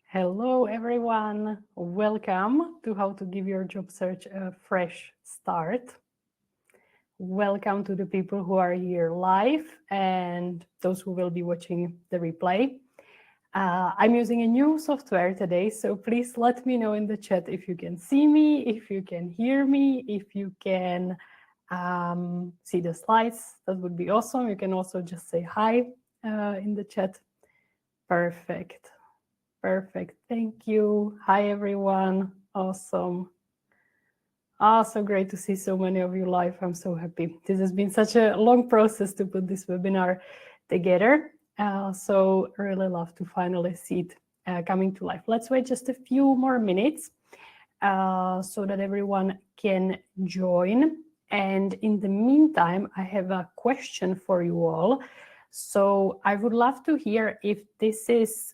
Hello, everyone. Welcome to How to Give Your Job Search a Fresh Start. Welcome to the people who are here live and those who will be watching the replay. I'm using a new software today, so please let me know in the chat if you can see me, if you can hear me, if you can see the slides. That would be awesome. You can also just say hi in the chat. Perfect. Perfect. Thank you. Hi, everyone. Awesome. So great to see so many of you live. I'm so happy. This has been such a long process to put this webinar together. So really love to finally see it coming to life. Let's wait just a few more minutes so that everyone can join. And in the meantime, I have a question for you all. So I would love to hear if this is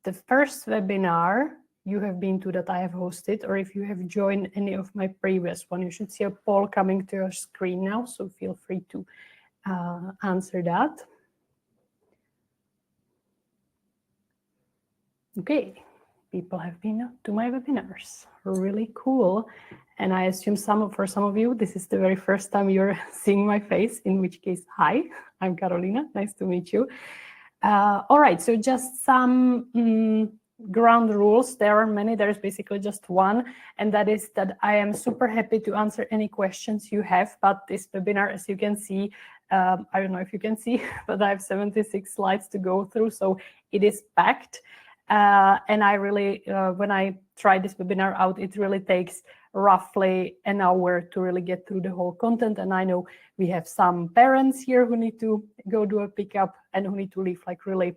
the first webinar you have been to that I have hosted, or if you have joined any of my previous one. You should see a poll coming to your screen now, so feel free to answer that. Okay, people have been to my webinars. Really cool. And I assume for some of you, this is the very first time you're seeing my face, in which case, hi, I'm Karolina. Nice to meet you. All right, so just some ground rules. There are many. There's basically just one, and that is that I am super happy to answer any questions you have. But this webinar, as you can see, I don't know if you can see, but I have 76 slides to go through, so it is packed. And I really, when I try this webinar out, it really takes roughly an hour to really get through the whole content. And I know we have some parents here who need to go do a pickup and who need to leave like really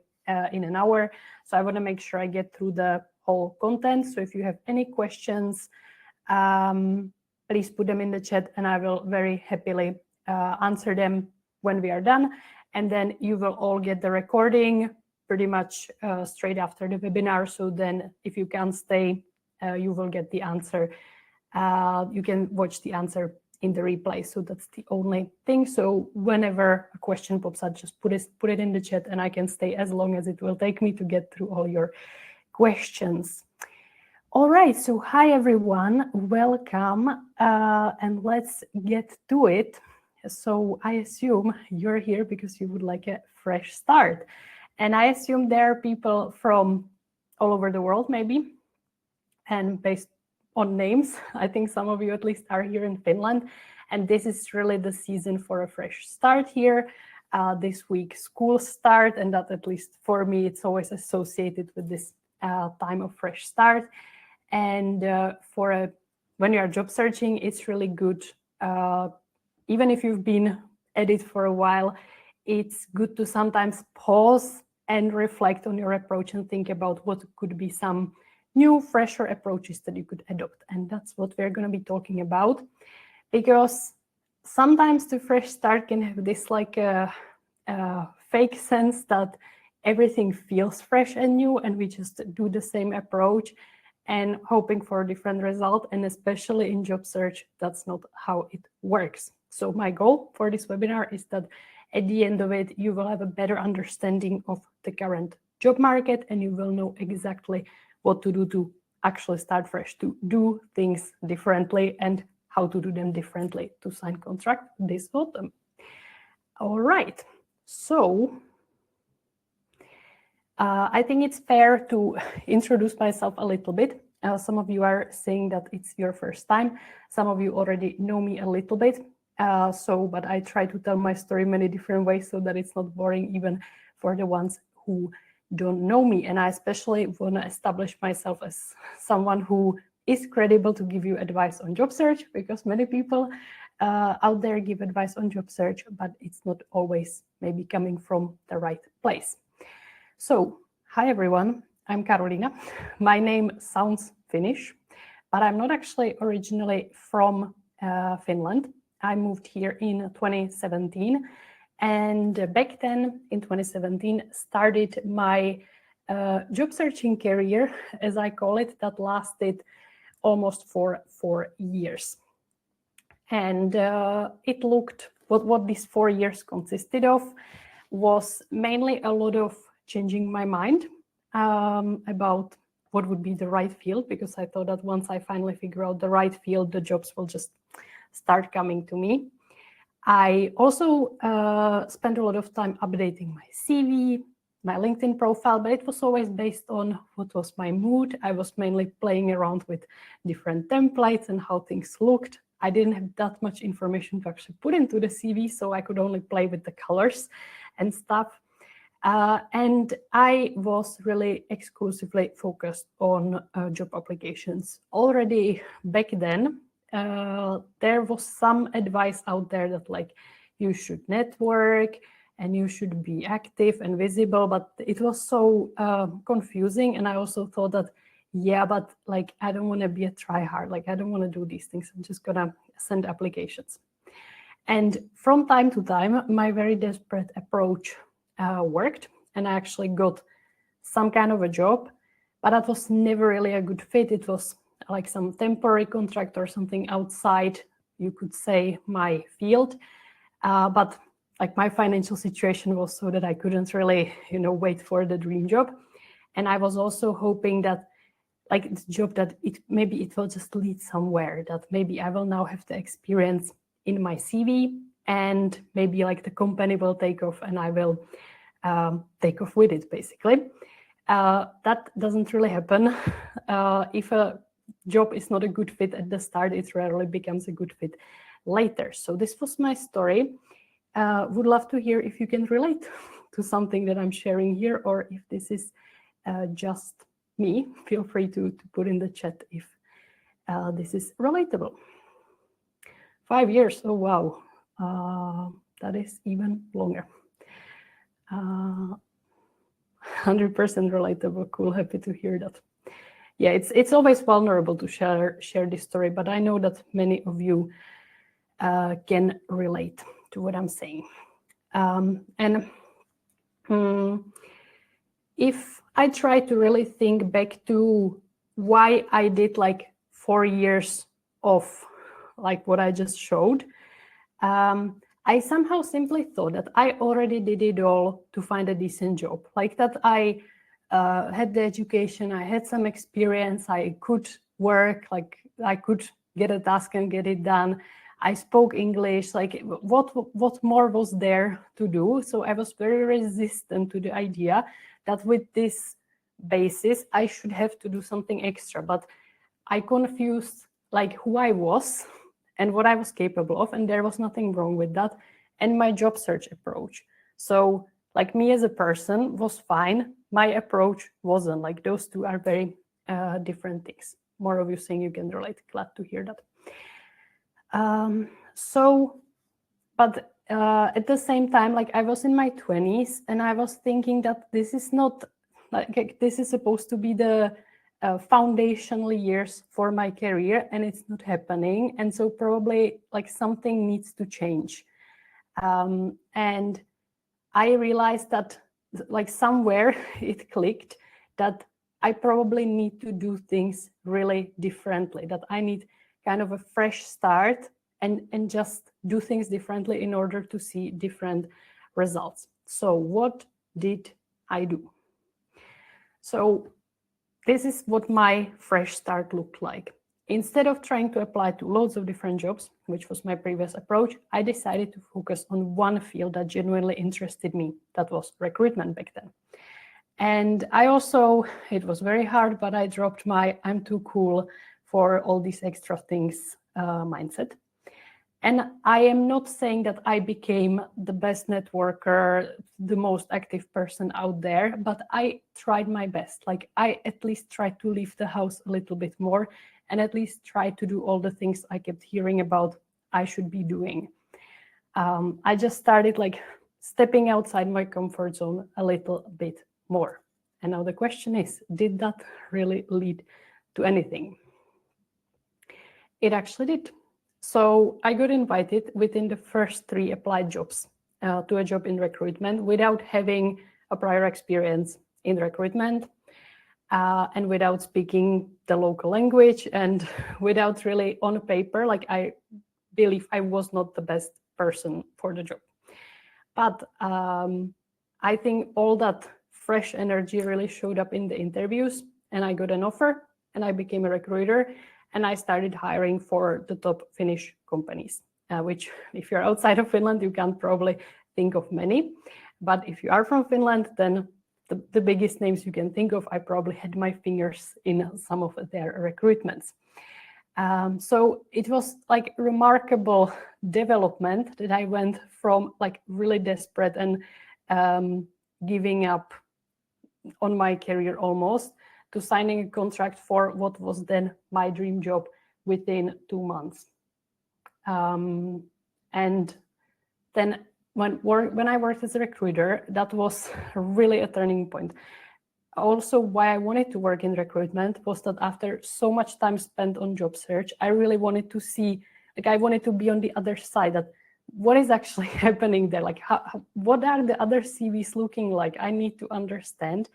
in an hour. So I want to make sure I get through the whole content. So if you have any questions, please put them in the chat and I will very happily answer them when we are done. And then you will all get the recording pretty much straight after the webinar. So then if you can't stay, you will get the answer. You can watch the answer in the replay. So that's the only thing. So whenever a question pops up, just put it in the chat and I can stay as long as it will take me to get through all your questions. All right, so hi everyone, welcome, and let's get to it. So I assume you're here because you would like a fresh start. And I assume there are people from all over the world, maybe, and based on names, I think some of you at least are here in Finland. And this is really the season for a fresh start here. This week, school start, and that at least for me, it's always associated with this time of fresh start. And when you are job searching, it's really good. Even if you've been at it for a while, it's good to sometimes pause and reflect on your approach and think about what could be some new, fresher approaches that you could adopt. And that's what we're going to be talking about, because sometimes the fresh start can have this like a fake sense that everything feels fresh and new, and we just do the same approach and hoping for a different result. And especially in job search, that's not how it works. So my goal for this webinar is that at the end of it, you will have a better understanding of the current job market and you will know exactly what to do to actually start fresh, to do things differently and how to do them differently to sign contract this autumn. All right, so I think it's fair to introduce myself a little bit. Some of you are saying that it's your first time. Some of you already know me a little bit. But I try to tell my story many different ways so that it's not boring even for the ones who don't know me. And I especially want to establish myself as someone who is credible to give you advice on job search, because many people out there give advice on job search, but it's not always maybe coming from the right place. So, hi everyone, I'm Karolina. My name sounds Finnish, but I'm not actually originally from Finland. I moved here in 2017, and back then in 2017 started my job searching career, as I call it, that lasted almost for 4 years. And it looked, what these 4 years consisted of was mainly a lot of changing my mind about what would be the right field, because I thought that once I finally figure out the right field, the jobs will just start coming to me. I also spent a lot of time updating my CV, my LinkedIn profile, but it was always based on what was my mood. I was mainly playing around with different templates and how things looked. I didn't have that much information to actually put into the CV, so I could only play with the colors and stuff. And I was really exclusively focused on job applications. Already back then, there was some advice out there that like you should network and you should be active and visible, but it was so confusing. And I also thought that, yeah, but like I don't want to be a tryhard. Like I don't want to do these things. I'm just gonna send applications. And from time to time, my very desperate approach worked, and I actually got some kind of a job, but that was never really a good fit. It was like some temporary contract or something outside, you could say, my field. But like my financial situation was so that I couldn't really, wait for the dream job. And I was also hoping that like the job that maybe it will just lead somewhere, that maybe I will now have the experience in my CV, and maybe like the company will take off and I will take off with it, basically. That doesn't really happen. If a job is not a good fit at the start, it rarely becomes a good fit later. So this was my story. Would love to hear if you can relate to something that I'm sharing here, or if this is just me. Feel free to put in the chat if this is relatable. 5 years, oh wow, that is even longer. 100% relatable, cool, happy to hear that. Yeah, it's always vulnerable to share this story, but I know that many of you can relate to what I'm saying. If I try to really think back to why I did like 4 years of like what I just showed, I somehow simply thought that I already did it all to find a decent job. Like that I had the education, I had some experience, I could work, like I could get a task and get it done. I spoke English, like what more was there to do? So I was very resistant to the idea that with this basis, I should have to do something extra. But I confused like who I was and what I was capable of, and there was nothing wrong with that, and my job search approach. So like me as a person was fine, my approach wasn't. Like those two are very different things. More of you saying you can relate, glad to hear that. But at the same time, like I was in my 20s and I was thinking that this is not, like this is supposed to be the foundational years for my career, and it's not happening. And so probably like something needs to change. And I realized that like somewhere it clicked that I probably need to do things really differently, that I need kind of a fresh start and just do things differently in order to see different results. So what did I do? So this is what my fresh start looked like. Instead of trying to apply to loads of different jobs, which was my previous approach, I decided to focus on one field that genuinely interested me. That was recruitment back then. And I also, it was very hard, but I dropped my I'm too cool for all these extra things mindset. And I am not saying that I became the best networker, the most active person out there, but I tried my best. Like I at least tried to leave the house a little bit more and at least try to do all the things I kept hearing about I should be doing. I just started like stepping outside my comfort zone a little bit more. And now the question is, did that really lead to anything? It actually did. So I got invited within the first 3 applied jobs to a job in recruitment without having a prior experience in recruitment and without speaking the local language and without really on paper, like I believe I was not the best person for the job. But I think all that fresh energy really showed up in the interviews, and I got an offer, and I became a recruiter, and I started hiring for the top Finnish companies, which if you're outside of Finland, you can't probably think of many. But if you are from Finland, then the biggest names you can think of, I probably had my fingers in some of their recruitments. So it was like remarkable development that I went from like really desperate and giving up on my career almost to signing a contract for what was then my dream job within 2 months. And then when I worked as a recruiter, that was really a turning point. Also, why I wanted to work in recruitment was that after so much time spent on job search, I really wanted to see, like I wanted to be on the other side, that what is actually happening there, like what are the other CVs looking like? I need to understand.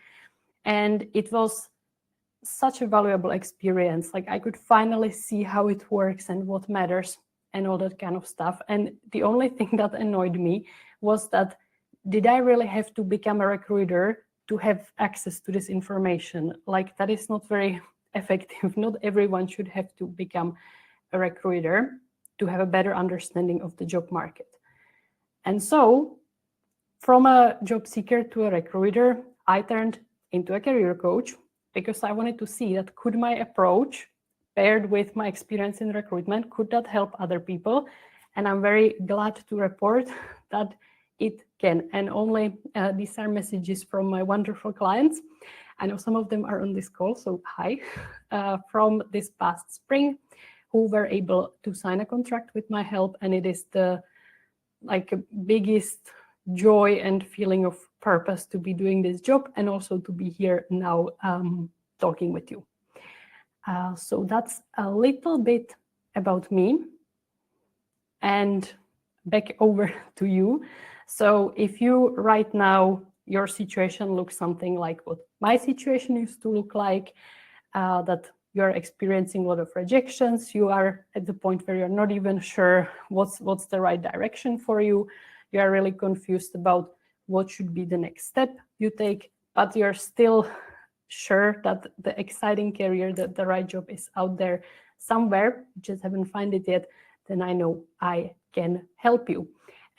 And it was such a valuable experience. Like I could finally see how it works and what matters and all that kind of stuff. And the only thing that annoyed me was that, did I really have to become a recruiter to have access to this information? Like that is not very effective. Not everyone should have to become a recruiter to have a better understanding of the job market. And so from a job seeker to a recruiter, I turned into a career coach because I wanted to see that could my approach paired with my experience in recruitment, could that help other people? And I'm very glad to report that it can. And only these are messages from my wonderful clients. I know some of them are on this call, so hi, from this past spring, who were able to sign a contract with my help. And it is the biggest joy and feeling of purpose to be doing this job and also to be here now talking with you. So that's a little bit about me, and back over to you. So if you right now, your situation looks something like what my situation used to look like, that you're experiencing a lot of rejections, you are at the point where you're not even sure what's the right direction for you, you are really confused about what should be the next step you take, but you're still sure that the exciting career, that the right job is out there somewhere, you just haven't found it yet, then I know I can help you.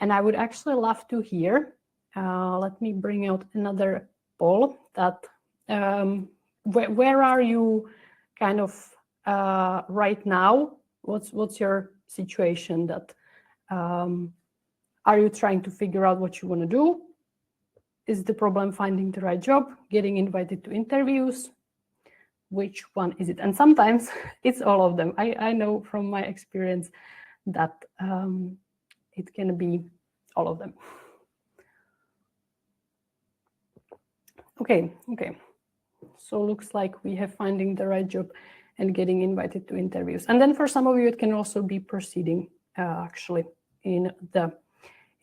And I would actually love to hear, let me bring out another poll, that where are you kind of right now? What's your situation? That are you trying to figure out what you want to do? Is the problem finding the right job, getting invited to interviews? Which one is it? And sometimes it's all of them. I know from my experience that it can be all of them. Okay. So looks like we have finding the right job and getting invited to interviews. And then for some of you, it can also be proceeding actually in the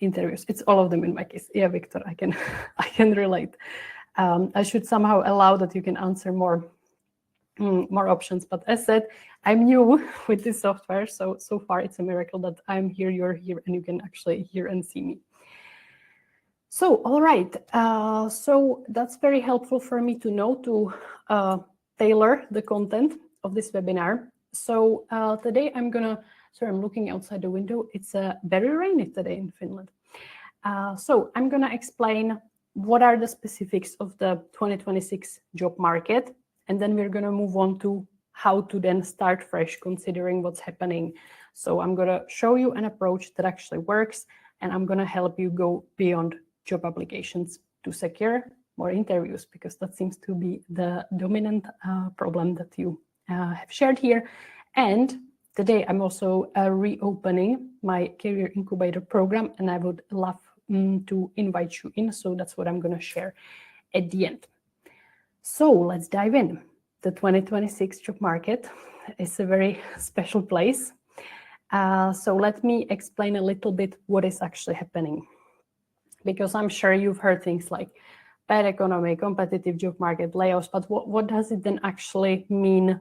interviews. It's all of them in my case. Yeah, Victor, I can relate. I should somehow allow that you can answer more options. But as said, I'm new with this software, so far it's a miracle that I'm here, you're here, and you can actually hear and see me. So, all right. So that's very helpful for me to know to tailor the content of this webinar. So today I'm looking outside the window. It's very rainy today in Finland. So I'm gonna explain what are the specifics of the 2026 job market, and then we're gonna move on to how to then start fresh considering what's happening. So I'm gonna show you an approach that actually works, and I'm gonna help you go beyond job applications to secure more interviews, because that seems to be the dominant problem that you have shared here. And today I'm also reopening my Career Incubator program, and I would love to invite you in. So that's what I'm going to share at the end. So let's dive in. The 2026 job market is a very special place. So let me explain a little bit what is actually happening, because I'm sure you've heard things like bad economy, competitive job market, layoffs, but what does it then actually mean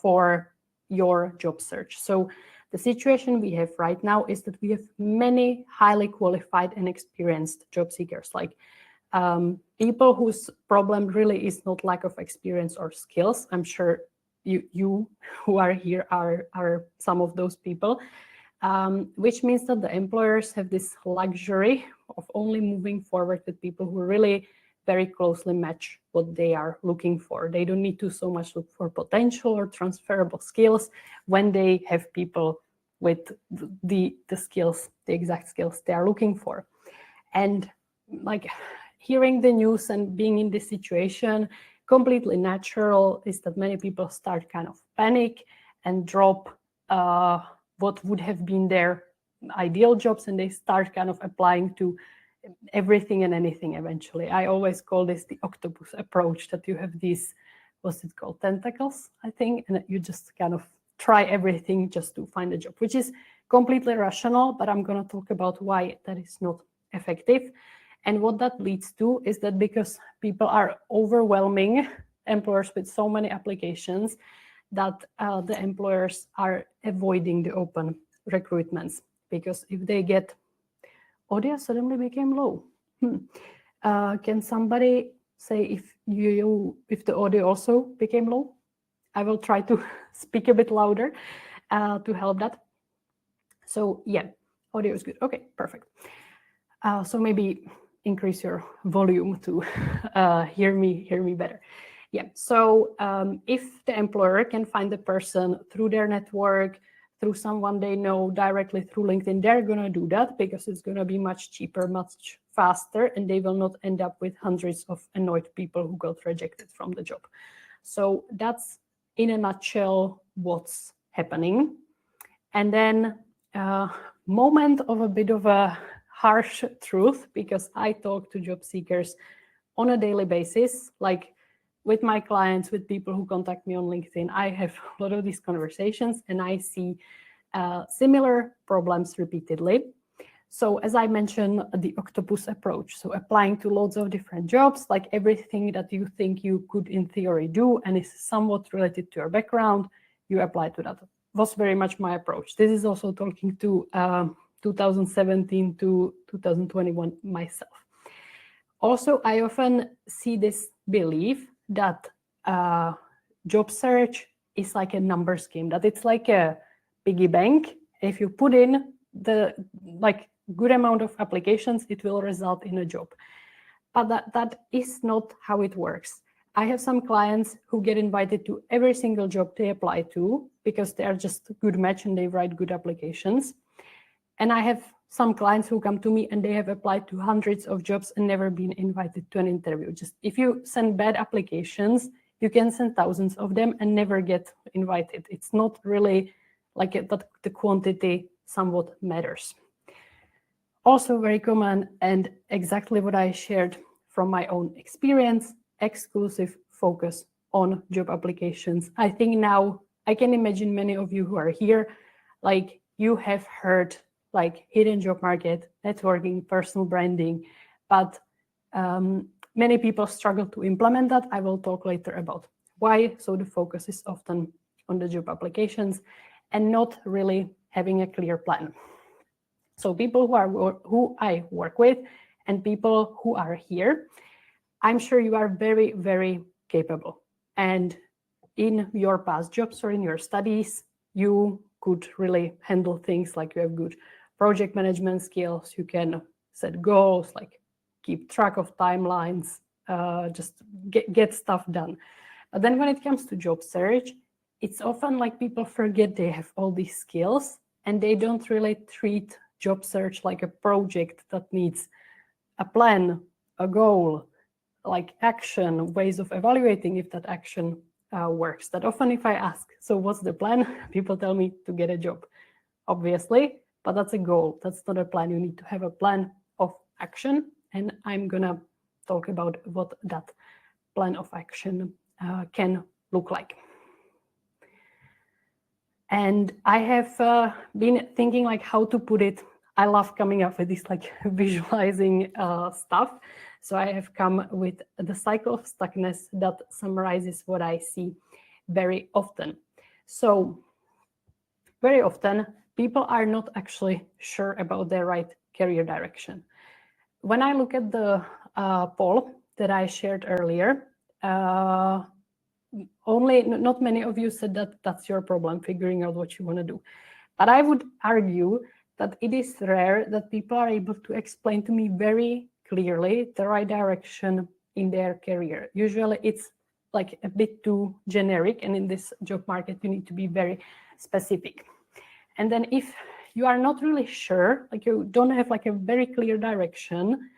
for your job search? So the situation we have right now is that we have many highly qualified and experienced job seekers, like People whose problem really is not lack of experience or skills. I'm sure you who are here are some of those people, which means that the employers have this luxury of only moving forward with people who really very closely match what they are looking for. They don't need to so much look for potential or transferable skills when they have people with the skills, the exact skills they are looking for. And like hearing the news and being in this situation, completely natural is that many people start kind of panic and drop what would have been their ideal jobs, and they start kind of applying to everything and anything eventually. I always call this the octopus approach, that you have these, what's it called, tentacles, I think, and you just kind of try everything just to find a job, which is completely rational, but I'm going to talk about why that is not effective. And what that leads to is that because people are overwhelming employers with so many applications, that the employers are avoiding the open recruitments. Because if they get, audio suddenly became low. Can somebody say if the audio also became low? I will try to speak a bit louder to help that. So yeah, audio is good. Okay, perfect. So maybe increase your volume to hear me better. Yeah, so if the employer can find the person through their network, through someone they know, directly through LinkedIn, they're going to do that because it's going to be much cheaper, much faster, and they will not end up with hundreds of annoyed people who got rejected from the job. So that's in a nutshell what's happening. And then moment of a bit of a harsh truth, because I talk to job seekers on a daily basis, like with my clients, with people who contact me on LinkedIn. I have a lot of these conversations and I see similar problems repeatedly. So as I mentioned, the octopus approach, so applying to loads of different jobs, like everything that you think you could in theory do and is somewhat related to your background, you apply to that. Was very much my approach. This is also talking to 2017 to 2021 myself. Also, I often see this belief that job search is like a numbers game, that it's like a piggy bank. If you put in the good amount of applications, it will result in a job. But that is not how it works. I have some clients who get invited to every single job they apply to because they are just a good match and they write good applications. And I have some clients who come to me and they have applied to hundreds of jobs and never been invited to an interview. Just if you send bad applications, you can send thousands of them and never get invited. It's not really like it, but the quantity somewhat matters. Also very common, and exactly what I shared from my own experience, exclusive focus on job applications. I think now I can imagine many of you who are here, like you have heard like hidden job market, networking, personal branding, but many people struggle to implement that. I will talk later about why. So the focus is often on the job applications and not really having a clear plan. So people who I work with and people who are here, I'm sure you are very, very capable. And in your past jobs or in your studies, you could really handle things like you have good project management skills, you can set goals, like keep track of timelines, just get stuff done. But then when it comes to job search, it's often like people forget they have all these skills and they don't really treat job search like a project that needs a plan, a goal, like action, ways of evaluating if that action works. That often if I ask, so what's the plan? People tell me to get a job, obviously, but that's a goal. That's not a plan. You need to have a plan of action. And I'm gonna talk about what that plan of action can look like. And I have been thinking like how to put it. I love coming up with this like visualizing stuff. So I have come with the cycle of stuckness that summarizes what I see very often. So very often people are not actually sure about their right career direction. When I look at the poll that I shared earlier, not many of you said that that's your problem, figuring out what you want to do. But I would argue that it is rare that people are able to explain to me very clearly the right direction in their career. Usually it's like a bit too generic, and in this job market, you need to be very specific. And then if you are not really sure, like you don't have like a very clear direction,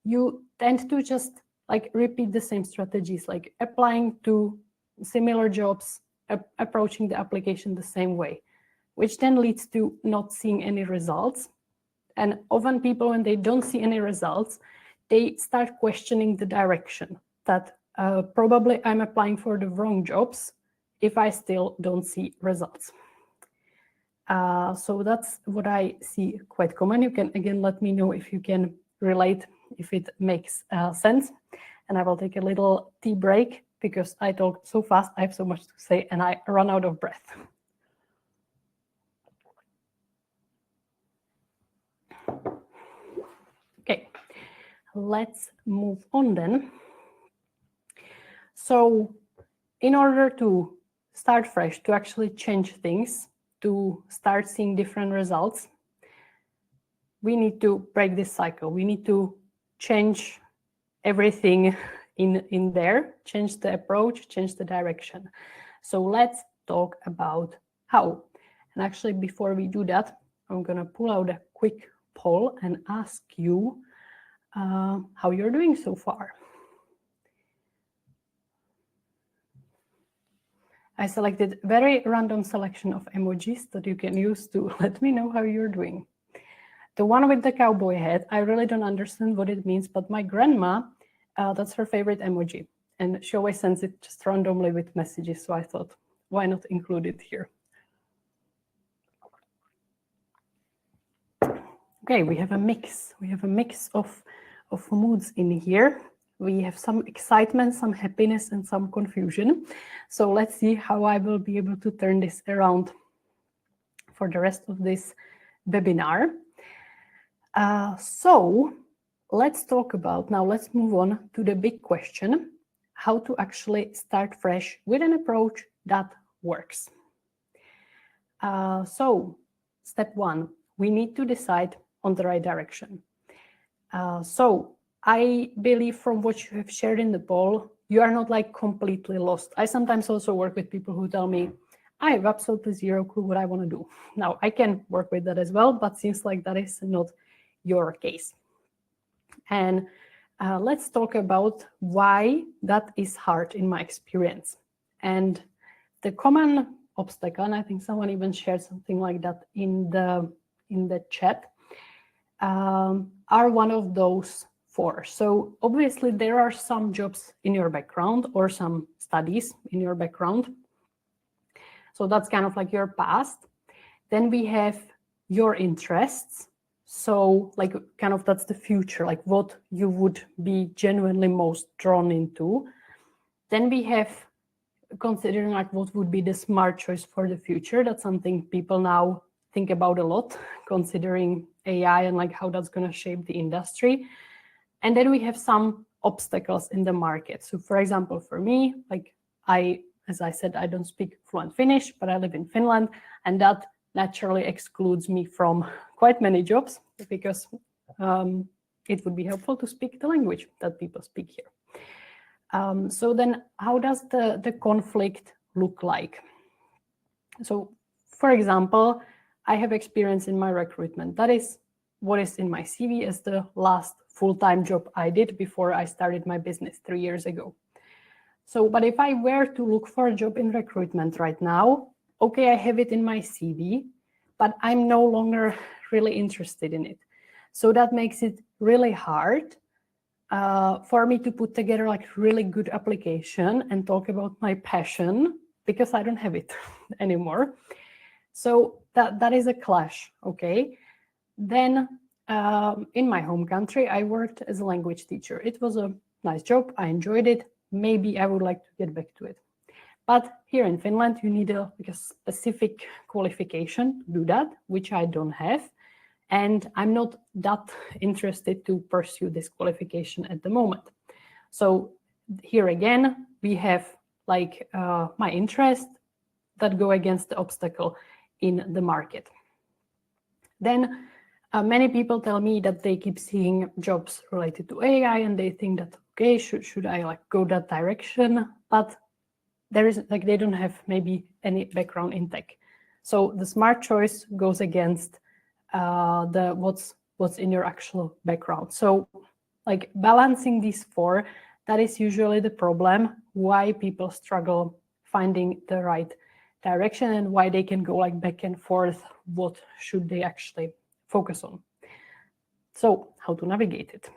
you tend to just like repeat the same strategies, like applying to similar jobs, approaching the application the same way, which then leads to not seeing any results. And often people, when they don't see any results, they start questioning the direction, that probably I'm applying for the wrong jobs if I still don't see results. So that's what I see quite common. You can again let me know if you can relate, if it makes sense. And I will take a little tea break because I talk so fast, I have so much to say, and I run out of breath. Okay, let's move on then. So in order to start fresh, to actually change things, to start seeing different results, we need to break this cycle. We need to change everything in there, change the approach, change the direction. So let's talk about how. And actually, before we do that, I'm going to pull out a quick poll and ask you how you're doing so far. I selected a very random selection of emojis that you can use to let me know how you're doing. The one with the cowboy hat, I really don't understand what it means, but my grandma, that's her favorite emoji. And she always sends it just randomly with messages. So I thought, why not include it here? Okay, we have a mix. We have a mix of moods in here. We have some excitement, some happiness, and some confusion. So let's see how I will be able to turn this around for the rest of this webinar. So let's talk about, now let's move on to the big question, how to actually start fresh with an approach that works. So step one, we need to decide on the right direction. So I believe from what you have shared in the poll, you are not like completely lost. I sometimes also work with people who tell me, I have absolutely zero clue what I want to do. Now, I can work with that as well, but seems like that is not your case. And let's talk about why that is hard in my experience. And the common obstacle, and I think someone even shared something like that in the chat, are one of those four. So obviously there are some jobs in your background or some studies in your background. So that's kind of like your past. Then we have your interests. So like kind of that's the future, like what you would be genuinely most drawn into. Then we have considering like what would be the smart choice for the future. That's something people now think about a lot, considering AI and like how that's going to shape the industry. And then we have some obstacles in the market. So for example, for me, like as I said, I don't speak fluent Finnish, but I live in Finland, and that naturally excludes me from quite many jobs because it would be helpful to speak the language that people speak here. So then how does the conflict look like? So for example, I have experience in my recruitment. That is what is in my CV as the last full-time job I did before I started my business 3 years ago. So, but if I were to look for a job in recruitment right now, okay, I have it in my CV, but I'm no longer really interested in it. So that makes it really hard for me to put together like really good application and talk about my passion because I don't have it anymore. So that is a clash, okay? Then in my home country, I worked as a language teacher. It was a nice job. I enjoyed it. Maybe I would like to get back to it. But here in Finland, you need a specific qualification to do that, which I don't have. and I'm not that interested to pursue this qualification at the moment. So here again, we have like my interest that go against the obstacle in the market. Then many people tell me that they keep seeing jobs related to AI and they think that, okay, should I like go that direction? But there is like, they don't have maybe any background in tech. So the smart choice goes against the what's in your actual background. So like balancing these four, that is usually the problem, why people struggle finding the right direction and why they can go like back and forth, what should they actually focus on. So how to navigate it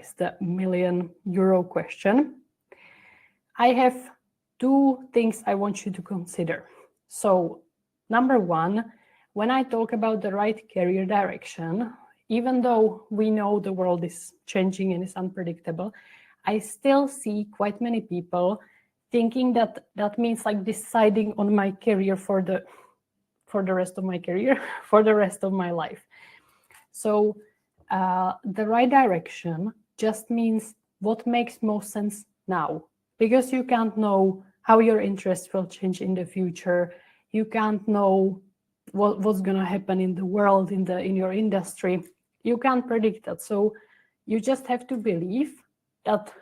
is the €1 million question. I have two things I want you to consider. So number one, when I talk about the right career direction, even though we know the world is changing and is unpredictable, I still see quite many people thinking that that means like deciding on my career for the rest of my career, for the rest of my life. So the right direction just means what makes most sense now, because you can't know how your interests will change in the future. You can't know what's going to happen in the world, in your industry. You can't predict that. So you just have to believe that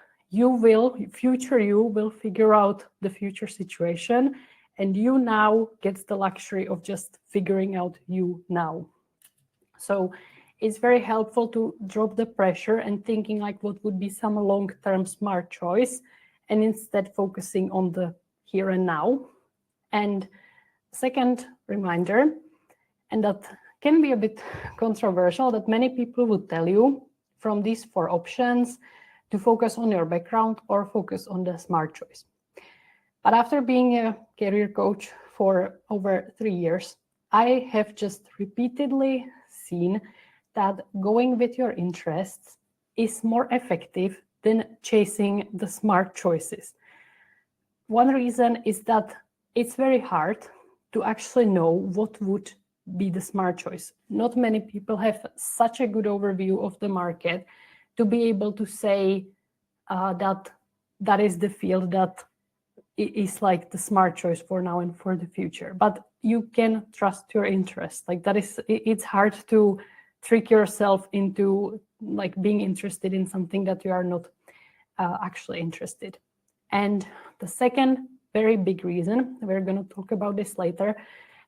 future you will figure out the future situation, and you now gets the luxury of just figuring out you now. So it's very helpful to drop the pressure and thinking like what would be some long-term smart choice, and instead focusing on the here and now. And second reminder, and that can be a bit controversial, that many people would tell you from these four options to focus on your background or focus on the smart choice. But after being a career coach for over 3 years, I have just repeatedly seen that going with your interests is more effective than chasing the smart choices. One reason is that it's very hard to actually know what would be the smart choice. Not many people have such a good overview of the market to be able to say that is the field that is like the smart choice for now and for the future. But you can trust your interest. Like it's hard to trick yourself into like being interested in something that you are not actually interested. And the second very big reason, we're going to talk about this later,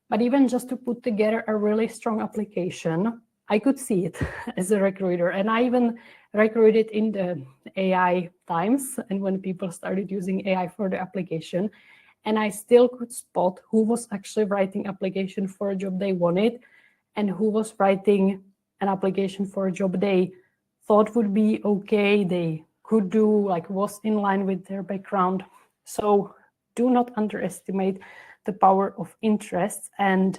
but even just to put together a really strong application, I could see it as a recruiter. And I even recruited in the AI times and when people started using AI for the application. And I still could spot who was actually writing application for a job they wanted and who was writing an application for a job they thought would be okay, they could do, like was in line with their background. So do not underestimate the power of interests and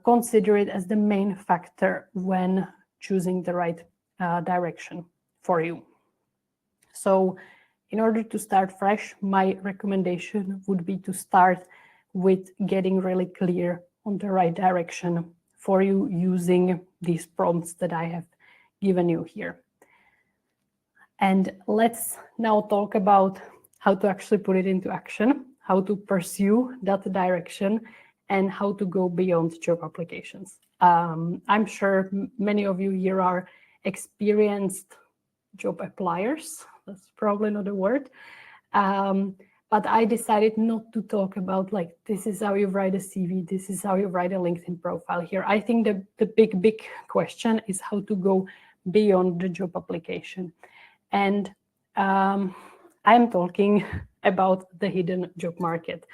consider it as the main factor when choosing the right direction for you. So in order to start fresh, my recommendation would be to start with getting really clear on the right direction for you using these prompts that I have given you here. And let's now talk about how to actually put it into action, how to pursue that direction, and how to go beyond job applications. I'm sure many of you here are experienced job appliers. That's probably not a word. But I decided not to talk about like, this is how you write a CV, this is how you write a LinkedIn profile here. I think the big question is how to go beyond the job application. And I'm talking about the hidden job market.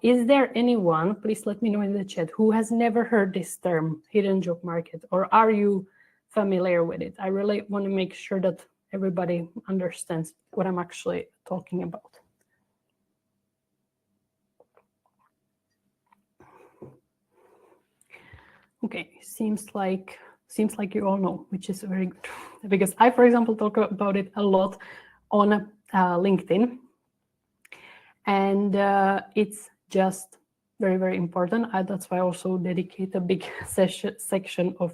Is there anyone, please let me know in the chat, who has never heard this term, hidden job market, or are you familiar with it? I really want to make sure that everybody understands what I'm actually talking about. Okay, seems like you all know, which is very good, because I, for example, talk about it a lot on LinkedIn, and it's just very, very important. That's why I also dedicate a big section of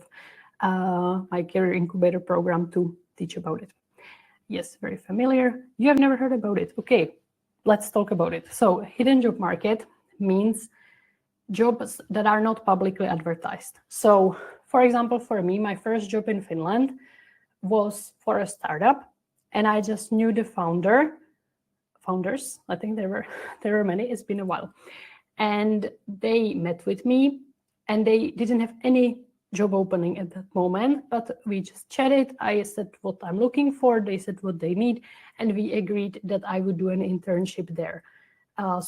my Career Incubator program to teach about it. Yes, very familiar. You have never heard about it. Okay, let's talk about it. So hidden job market means jobs that are not publicly advertised. So for example, for me, my first job in Finland was for a startup, and I just knew the founders. I think there were many. It's been a while. And they met with me, and they didn't have any job opening at that moment, but we just chatted. I said what I'm looking for, they said what they need, and we agreed that I would do an internship there.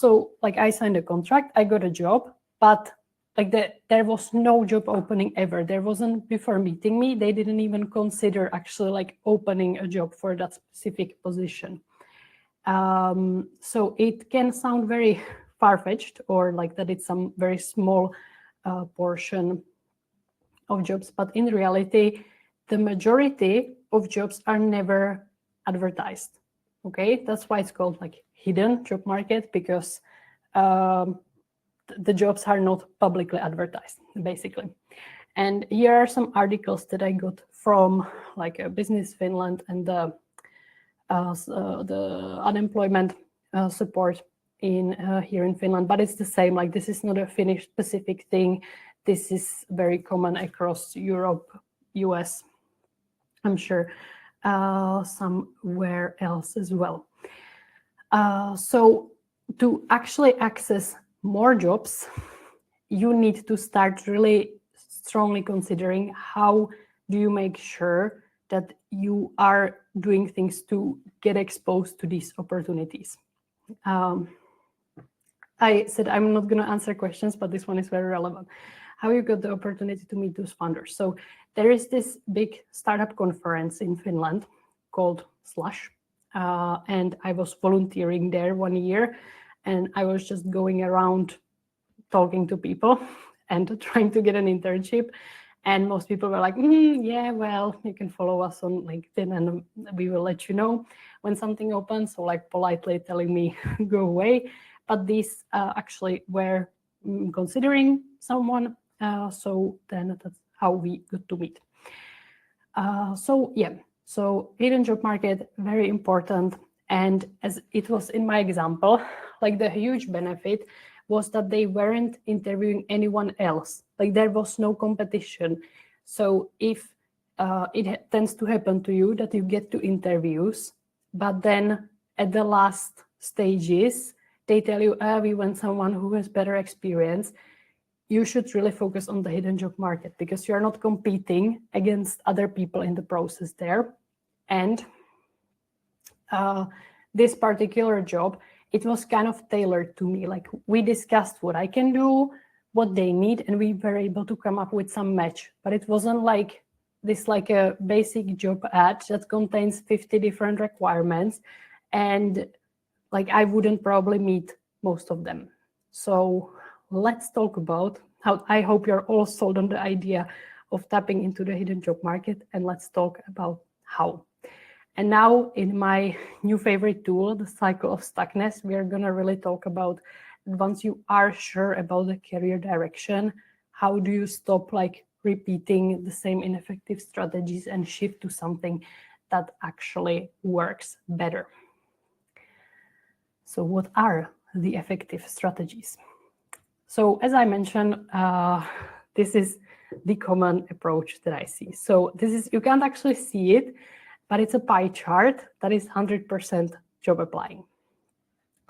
So like I signed a contract, I got a job, but like there was no job opening ever. There wasn't, before meeting me, they didn't even consider actually like opening a job for that specific position. So it can sound very far-fetched, or like that it's some very small portion of jobs, but in reality, the majority of jobs are never advertised. Okay, that's why it's called like hidden job market, because the jobs are not publicly advertised, basically. And here are some articles that I got from like Business Finland and the unemployment support in here in Finland, but it's the same. Like this is not a Finnish specific thing. This is very common across Europe, US, I'm sure, somewhere else as well. So to actually access more jobs, you need to start really strongly considering how do you make sure that you are doing things to get exposed to these opportunities. I said I'm not going to answer questions, but this one is very relevant. How you got the opportunity to meet those founders. So there is this big startup conference in Finland called Slush, and I was volunteering there 1 year, and I was just going around talking to people and trying to get an internship. And most people were like, yeah, well, you can follow us on LinkedIn and we will let you know when something opens. So like politely telling me, go away. But these actually were considering someone. So then that's how we got to meet. So yeah, so hidden job market, very important. And as it was in my example, like the huge benefit was that they weren't interviewing anyone else. Like there was no competition. So if it tends to happen to you that you get to interviews, but then at the last stages, they tell you, we want someone who has better experience, you should really focus on the hidden job market because you're not competing against other people in the process there. And this particular job, it was kind of tailored to me. Like we discussed what I can do, what they need, and we were able to come up with some match. But it wasn't like this, like a basic job ad that contains 50 different requirements. And like I wouldn't probably meet most of them. So let's talk about how I hope you're all sold on the idea of tapping into the hidden job market. And let's talk about how. And now in my new favorite tool, the cycle of Stuckness, we are going to really talk about once you are sure about the career direction, how do you stop like repeating the same ineffective strategies and shift to something that actually works better. So what are the effective strategies? So as I mentioned, this is the common approach that I see. So this is, you can't actually see it, but it's a pie chart that is 100% job applying.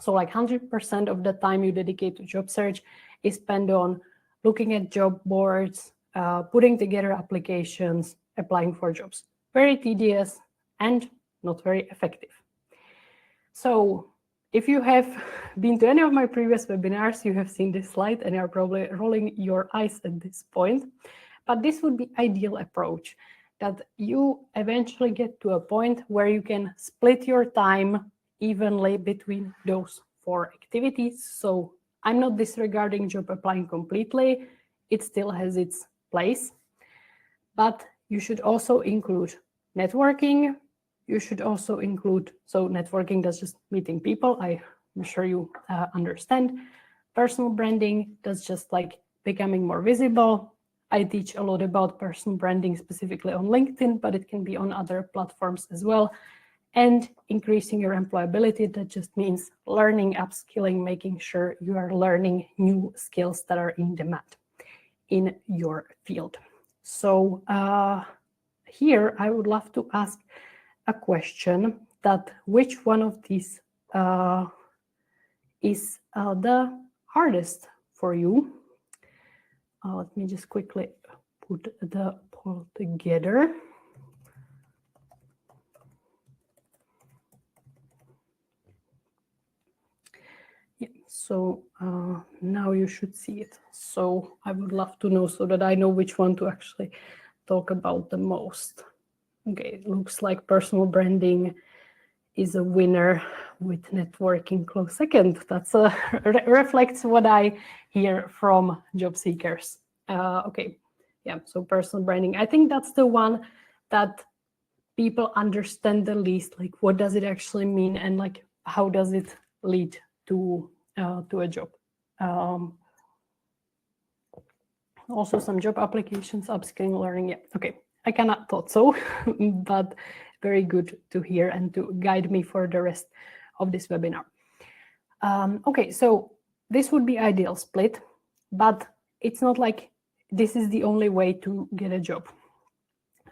So like 100% of the time you dedicate to job search is spent on looking at job boards, putting together applications, applying for jobs. Very tedious and not very effective. So if you have been to any of my previous webinars, you have seen this slide and you're probably rolling your eyes at this point. But this would be ideal approach, that you eventually get to a point where you can split your time evenly between those 4 activities. So I'm not disregarding job applying completely. It still has its place. But you should also include networking. You should also include, so networking, that's just meeting people. I'm sure you understand. Personal branding, that's just like becoming more visible. I teach a lot about personal branding specifically on LinkedIn, but it can be on other platforms as well. And increasing your employability, that just means learning, upskilling, making sure you are learning new skills that are in demand in your field. So here I would love to ask a question, that which one of these is the hardest for you? Let me just quickly put the poll together. Yeah, so now you should see it. So I would love to know, so that I know which one to actually talk about the most. Okay, it looks like personal branding is a winner, with networking close second. That's reflects what I hear from job seekers. Okay, yeah, so personal branding. I think that's the one that people understand the least, like what does it actually mean, and like how does it lead to a job. Also some job applications, upskilling, learning. Yeah, okay, I cannot thought so, but very good to hear and to guide me for the rest of this webinar. Okay, so this would be ideal split, but it's not like this is the only way to get a job.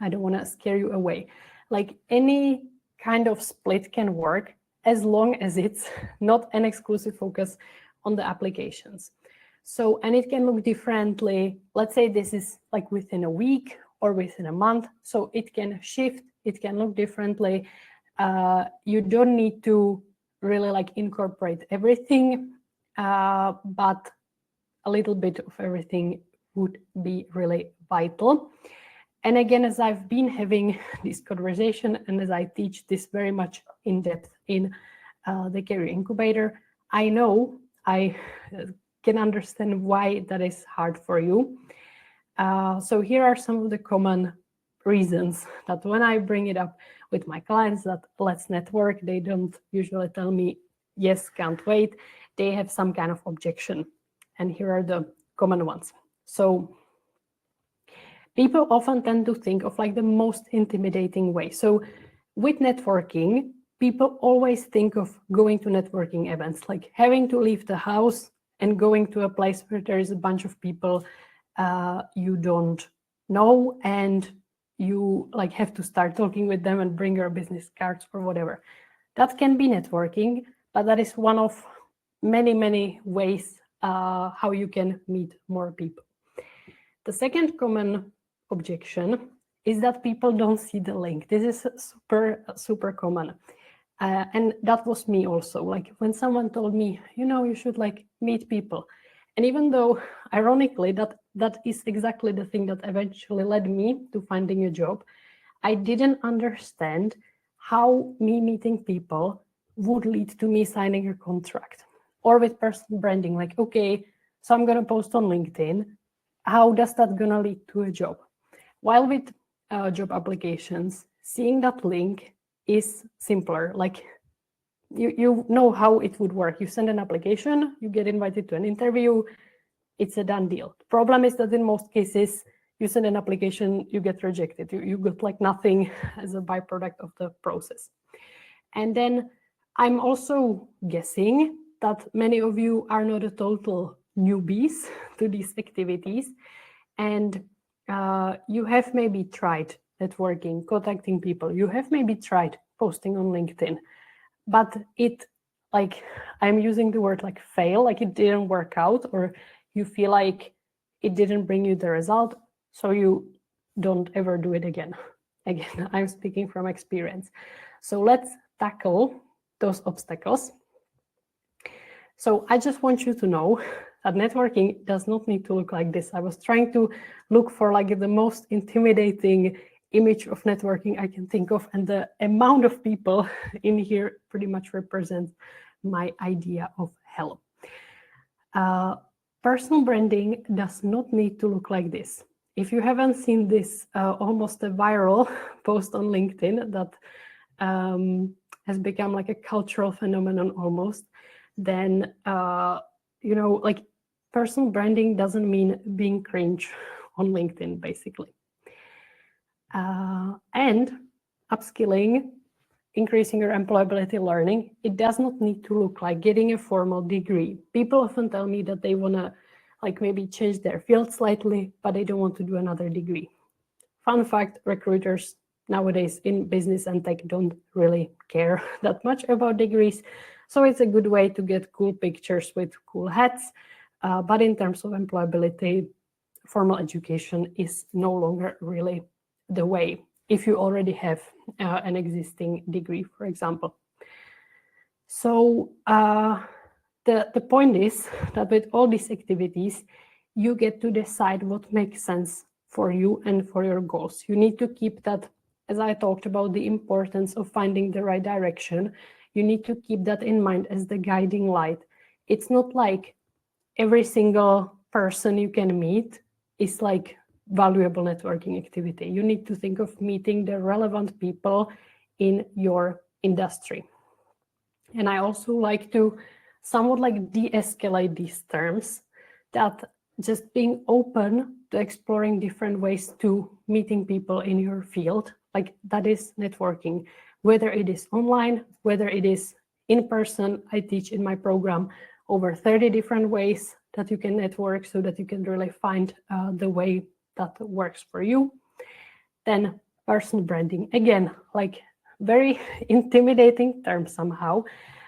I don't want to scare you away. Like any kind of split can work as long as it's not an exclusive focus on the applications. So, and it can look differently. Let's say this is like within a week or within a month. So it can shift, it can look differently. You don't need to really like incorporate everything, but a little bit of everything would be really vital. And again, as I've been having this conversation and as I teach this very much in depth in the Career Incubator, I know I can understand why that is hard for you. So here are some of the common reasons that when I bring it up with my clients that let's network, they don't usually tell me, yes, can't wait. They have some kind of objection. And here are the common ones. So people often tend to think of like the most intimidating way. So with networking, people always think of going to networking events, like having to leave the house and going to a place where there is a bunch of people you don't know, and you like have to start talking with them and bring your business cards or whatever. That can be networking, but that is one of many, many ways how you can meet more people. The second common objection is that people don't see the link. This is super common. And that was me also. Like when someone told me, you know, you should like meet people. And even though, ironically, that is exactly the thing that eventually led me to finding a job, I didn't understand how me meeting people would lead to me signing a contract. Or with personal branding, like, okay, so I'm going to post on LinkedIn. How does that going to lead to a job? While with job applications, seeing that link is simpler. Like you know how it would work. You send an application, you get invited to an interview, it's a done deal. The problem is that in most cases, you send an application, you get rejected. You got like nothing as a byproduct of the process. And then I'm also guessing that many of you are not a total newbies to these activities. And you have maybe tried networking, contacting people. You have maybe tried posting on LinkedIn, but it, like, I'm using the word like fail, like it didn't work out, or you feel like it didn't bring you the result, so you don't ever do it again. Again, I'm speaking from experience. So let's tackle those obstacles. So I just want you to know that networking does not need to look like this. I was trying to look for like the most intimidating image of networking I can think of, and the amount of people in here pretty much represents my idea of hell. Personal branding does not need to look like this. If you haven't seen this almost a viral post on LinkedIn that has become like a cultural phenomenon almost, then like personal branding doesn't mean being cringe on LinkedIn, basically. And upskilling, increasing your employability learning, it does not need to look like getting a formal degree. People often tell me that they want to like maybe change their field slightly, but they don't want to do another degree. Fun fact, recruiters nowadays in business and tech don't really care that much about degrees. So it's a good way to get cool pictures with cool hats. But in terms of employability, formal education is no longer really the way if you already have an existing degree, for example. So the point is that with all these activities, you get to decide what makes sense for you and for your goals. You need to keep that, as I talked about, the importance of finding the right direction. You need to keep that in mind as the guiding light. It's not like every single person you can meet is like valuable networking activity. You need to think of meeting the relevant people in your industry. And I also like to somewhat like de-escalate these terms, that just being open to exploring different ways to meeting people in your field, like that is networking, whether it is online, whether it is in person. I teach in my program over 30 different ways that you can network so that you can really find the way that works for you. Then personal branding, again, like very intimidating term somehow.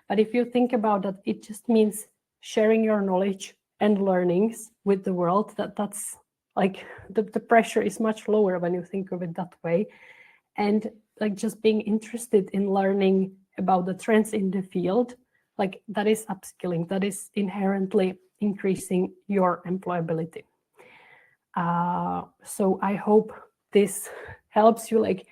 But if you think about that, it just means sharing your knowledge and learnings with the world. That's like the pressure is much lower when you think of it that way. And like just being interested in learning about the trends in the field, like that is upskilling, that is inherently increasing your employability. So I hope this helps you like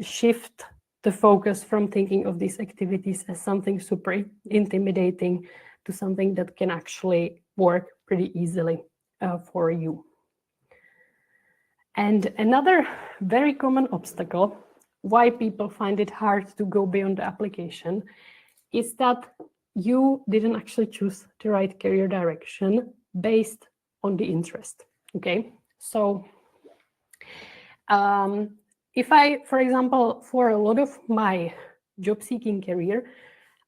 shift the focus from thinking of these activities as something super intimidating to something that can actually work pretty easily for you. And another very common obstacle why people find it hard to go beyond the application is that you didn't actually choose the right career direction based on the interest. Okay, so if I, for example, for a lot of my job seeking career,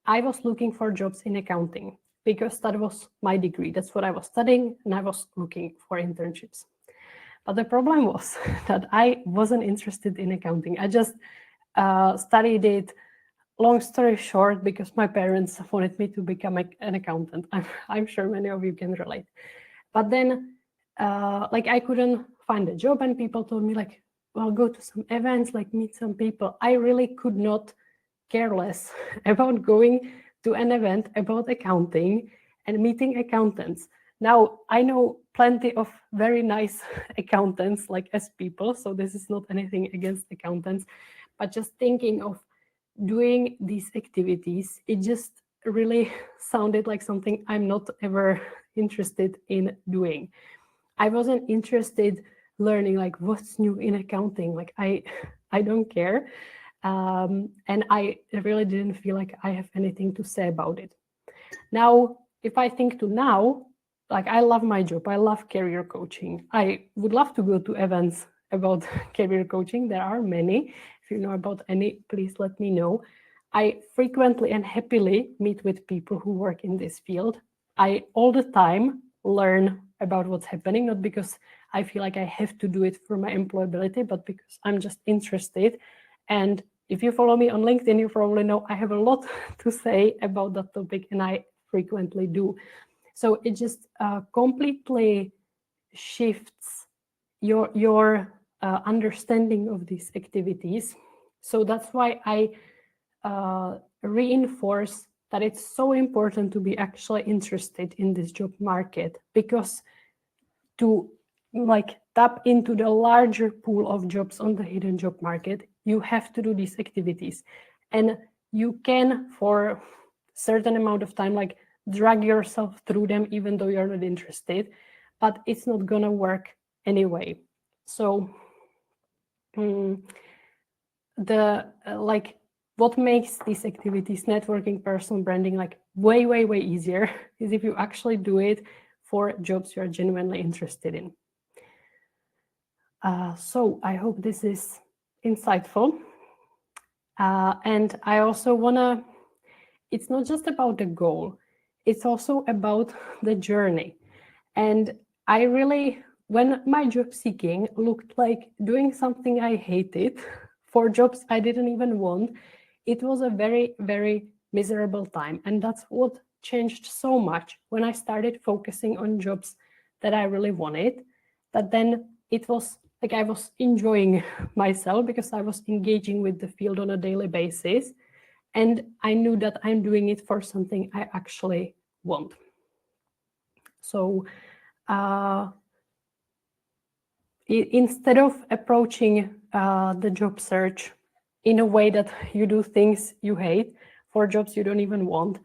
I was looking for jobs in accounting because that was my degree. That's what I was studying, and I was looking for internships. But the problem was that I wasn't interested in accounting. I just studied it, long story short, because my parents wanted me to become an accountant. I'm sure many of you can relate. But then, like, I couldn't find a job, and people told me, like, well, go to some events, like, meet some people. I really could not care less about going to an event about accounting and meeting accountants. Now, I know plenty of very nice accountants, like as people, so this is not anything against accountants, but just thinking of doing these activities, it just really sounded like something I'm not ever interested in doing. I wasn't interested learning like what's new in accounting. Like I don't care. And I really didn't feel like I have anything to say about it. Now, if I think to now, like I love my job, I love career coaching. I would love to go to events about career coaching. There are many. If you know about any, please let me know. I frequently and happily meet with people who work in this field. I all the time learn about what's happening, not because I feel like I have to do it for my employability, but because I'm just interested. And if you follow me on LinkedIn, you probably know I have a lot to say about that topic, and I frequently do. So it just completely shifts your understanding of these activities. So that's why I reinforce that it's so important to be actually interested in this job market, because to like tap into the larger pool of jobs on the hidden job market, you have to do these activities. And you can, for a certain amount of time, like drag yourself through them even though you're not interested, but it's not gonna work anyway. So like what makes these activities, networking, personal branding, like way, way, way easier is if you actually do it for jobs you are genuinely interested in. So I hope this is insightful. And I also wanna, it's not just about the goal, it's also about the journey. And I really, when my job seeking looked like doing something I hated for jobs I didn't even want, it was a very, very miserable time. And that's what changed so much when I started focusing on jobs that I really wanted, that then it was like I was enjoying myself because I was engaging with the field on a daily basis. And I knew that I'm doing it for something I actually want. So instead of approaching the job search in a way that you do things you hate for jobs you don't even want,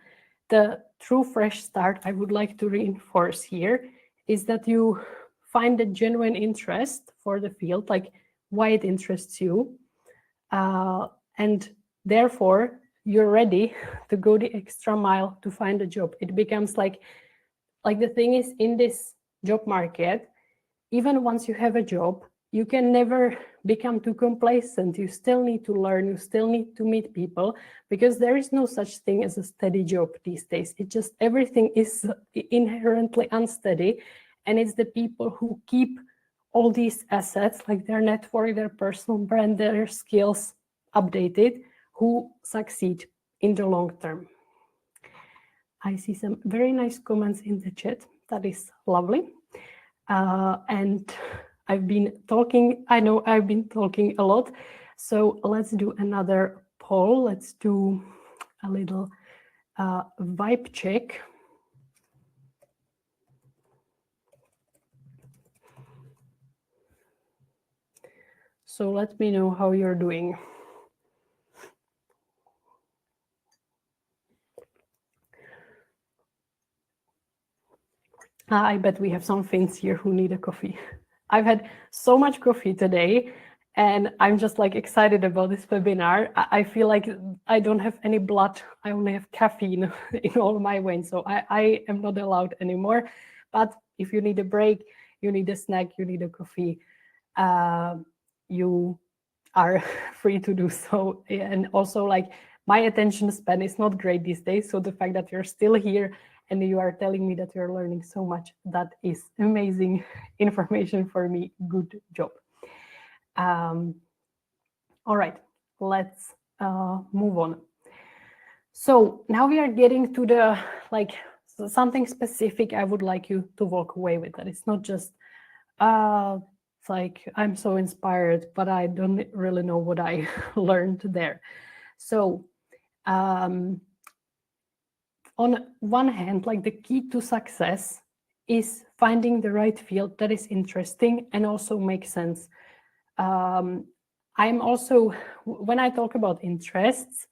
the true fresh start I would like to reinforce here is that you find a genuine interest for the field, like why it interests you, and therefore you're ready to go the extra mile to find a job. It becomes like the thing is, in this job market, even once you have a job, you can never become too complacent. You still need to learn, you still need to meet people, because there is no such thing as a steady job these days. It just, everything is inherently unsteady. And it's the people who keep all these assets, like their network, their personal brand, their skills updated, who succeed in the long term. I see some very nice comments in the chat. That is lovely. And I've been talking, I know I've been talking a lot. So let's do another poll. Let's do a little vibe check. So let me know how you're doing. I bet we have some Finns here who need a coffee. I've had so much coffee today, and I'm just like excited about this webinar. I feel like I don't have any blood. I only have caffeine in all my veins, so I am not allowed anymore. But if you need a break, you need a snack, you need a coffee, you are free to do so. And also, like, my attention span is not great these days, so the fact that you're still here and you are telling me that you're learning so much, that is amazing information for me. Good job. All right, let's move on. So now we are getting to the, like, something specific I would like you to walk away with. That it's not just it's like I'm so inspired, but I don't really know what I learned there. So on one hand, like, the key to success is finding the right field that is interesting and also makes sense. I'm also, when I talk about interests,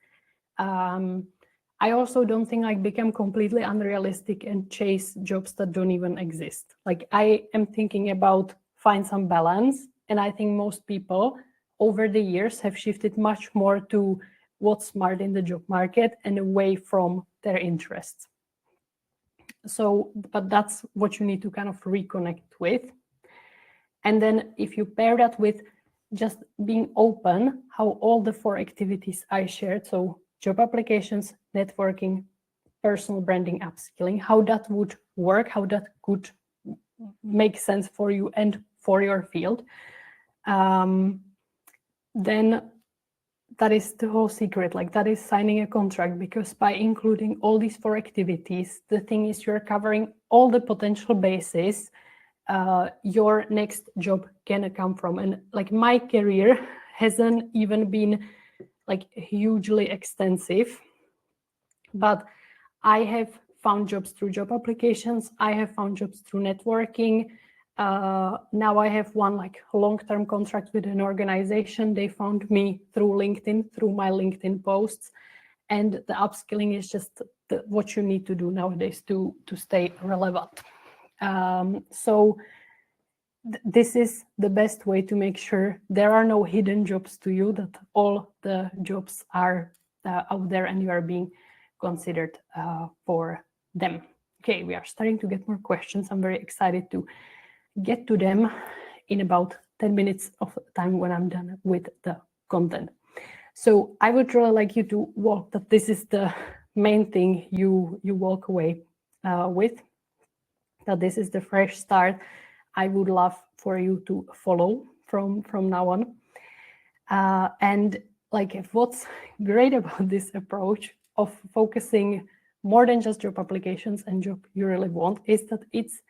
I also don't think I become completely unrealistic and chase jobs that don't even exist. Like, I am thinking about find some balance. And I think most people over the years have shifted much more to what's smart in the job market and away from their interests. So, but that's what you need to kind of reconnect with. And then if you pair that with just being open, how all the 4 activities I shared, so job applications, networking, personal branding, upskilling, how that would work, how that could make sense for you and for your field, then that is the whole secret. Like, that is signing a contract, because by including all these 4 activities, the thing is you're covering all the potential bases your next job can come from. And like, my career hasn't even been like hugely extensive, but I have found jobs through job applications. I have found jobs through networking. Now I have one like long-term contract with an organization. They found me through LinkedIn, through my LinkedIn posts. And the upskilling is just what you need to do nowadays to stay relevant. So this is the best way to make sure there are no hidden jobs to you, that all the jobs are out there and you are being considered for them. Okay, we are starting to get more questions. I'm very excited to get to them in about 10 minutes of time when I'm done with the content. So I would really like you to walk that this is the main thing you walk away with, that this is the fresh start I would love for you to follow from now on. And like what's great about this approach of focusing more than just job applications and job you really want is that it's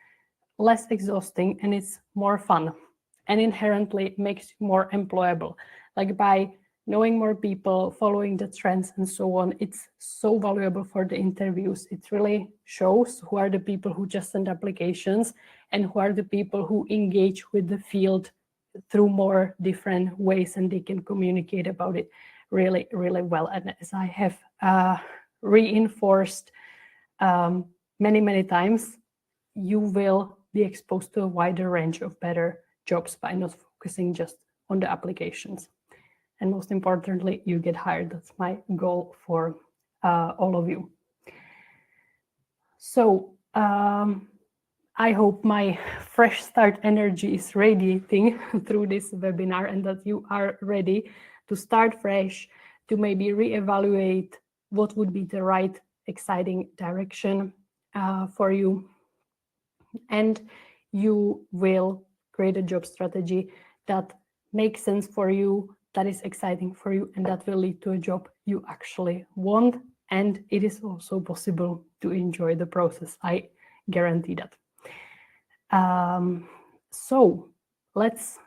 less exhausting and it's more fun and inherently makes you more employable. Like by knowing more people, following the trends and so on, it's so valuable for the interviews. It really shows who are the people who just send applications and who are the people who engage with the field through more different ways, and they can communicate about it really, really well. And as I have reinforced many times, you will be exposed to a wider range of better jobs by not focusing just on the applications. And most importantly, you get hired. That's my goal for all of you. So I hope my fresh start energy is radiating through this webinar and that you are ready to start fresh, to maybe reevaluate what would be the right exciting direction for you. And you will create a job strategy that makes sense for you, that is exciting for you, and that will lead to a job you actually want. And it is also possible to enjoy the process. I guarantee that. So let's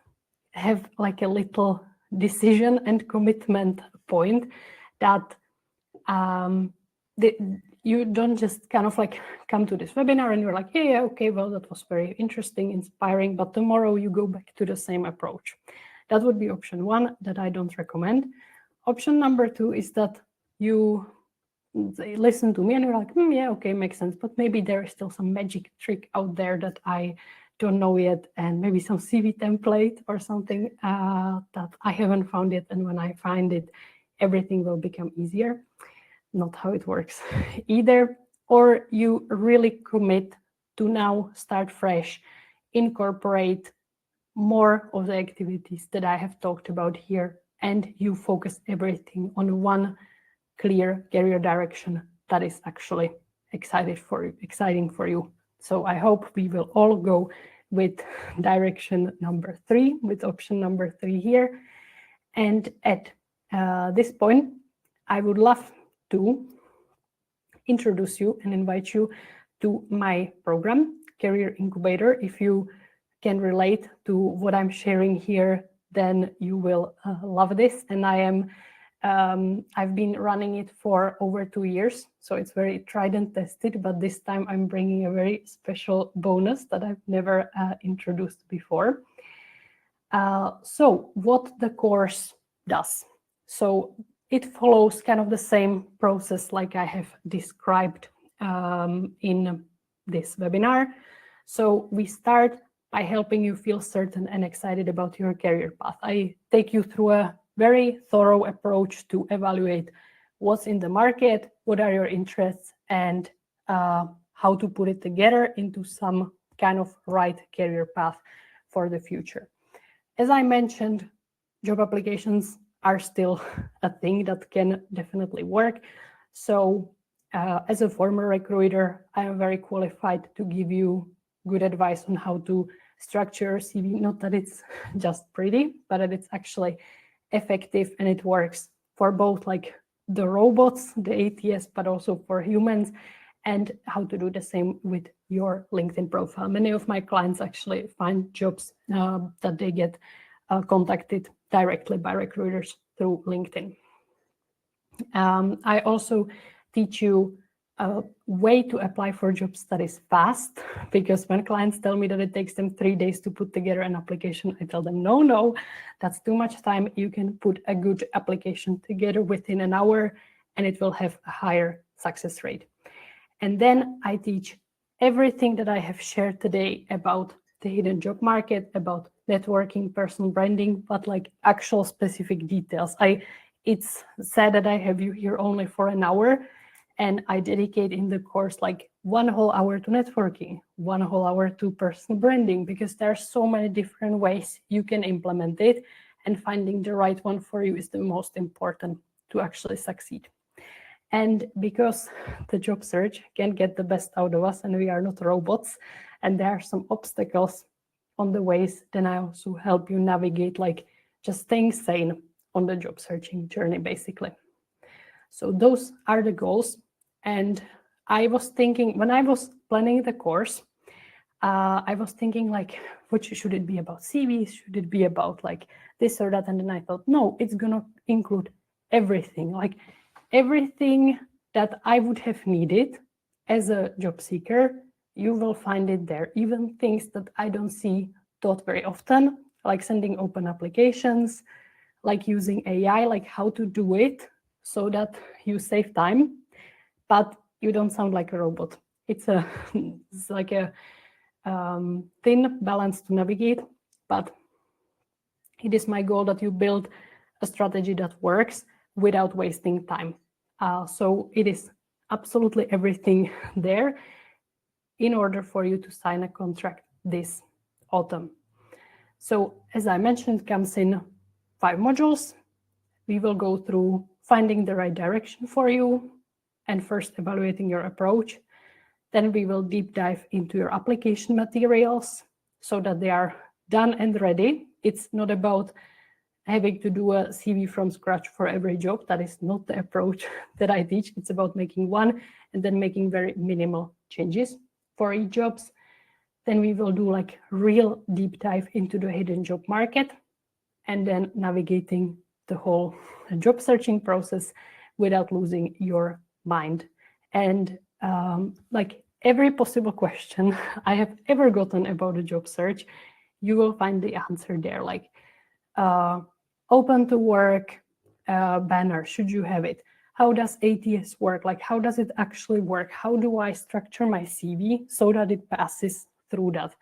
have like a little decision and commitment point that you don't just kind of like come to this webinar and you're like, yeah, okay, well, that was very interesting, inspiring, but tomorrow you go back to the same approach. That would be option one that I don't recommend. Option number two is that you listen to me and you're like, yeah, okay, makes sense, but maybe there is still some magic trick out there that I don't know yet, and maybe some CV template or something that I haven't found yet, and when I find it, everything will become easier. Not how it works either. Or you really commit to now start fresh, incorporate more of the activities that I have talked about here, and you focus everything on one clear career direction that is actually exciting for you. So I hope we will all go with direction number 3, with option number 3 here. And at this point, I would love to introduce you and invite you to my program, Career Incubator. If you can relate to what I'm sharing here, then you will love this. And I've been running it for over 2 years, so it's very tried and tested, but this time I'm bringing a very special bonus that I've never introduced before. So what the course does. So it follows kind of the same process like I have described in this webinar. So we start by helping you feel certain and excited about your career path. I take you through a very thorough approach to evaluate what's in the market, what are your interests, and how to put it together into some kind of right career path for the future. As I mentioned, job applications are still a thing that can definitely work. So as a former recruiter, I am very qualified to give you good advice on how to structure your CV. Not that it's just pretty, but that it's actually effective and it works for both like the robots, the ATS, but also for humans, and how to do the same with your LinkedIn profile. Many of my clients actually find jobs that they get contacted directly by recruiters through LinkedIn. I also teach you a way to apply for jobs that is fast, because when clients tell me that it takes them 3 days to put together an application, I tell them, no, that's too much time. You can put a good application together within an hour and it will have a higher success rate. And then I teach everything that I have shared today about the hidden job market, about networking, personal branding, but like actual specific details. I it's sad that I have you here only for an hour, and I dedicate in the course like 1 whole hour to networking, 1 whole hour to personal branding, because there are so many different ways you can implement it, and finding the right one for you is the most important to actually succeed. And because the job search can get the best out of us and we are not robots, and there are some obstacles on the ways, then I also help you navigate, like just staying sane on the job searching journey, basically. So those are the goals. And I was thinking, when I was planning the course, I was thinking like, what should it be about CVs? Should it be about like this or that? And then I thought, no, it's gonna include everything, like everything that I would have needed as a job seeker. You will find it there, even things that I don't see taught very often, like sending open applications, like using AI, like how to do it so that you save time, but you don't sound like a robot. It's like a thin balance to navigate, but it is my goal that you build a strategy that works without wasting time. So it is absolutely everything there in order for you to sign a contract this autumn. So as I mentioned, it comes in 5 modules. We will go through finding the right direction for you and first evaluating your approach. Then we will deep dive into your application materials so that they are done and ready. It's not about having to do a CV from scratch for every job. That is not the approach that I teach. It's about making one and then making very minimal changes for each jobs. Then we will do like real deep dive into the hidden job market and then navigating the whole job searching process without losing your mind. And like every possible question I have ever gotten about a job search, you will find the answer there, like open to work banner, should you have it? How does ATS work? Like, how does it actually work? How do I structure my CV so that it passes through that?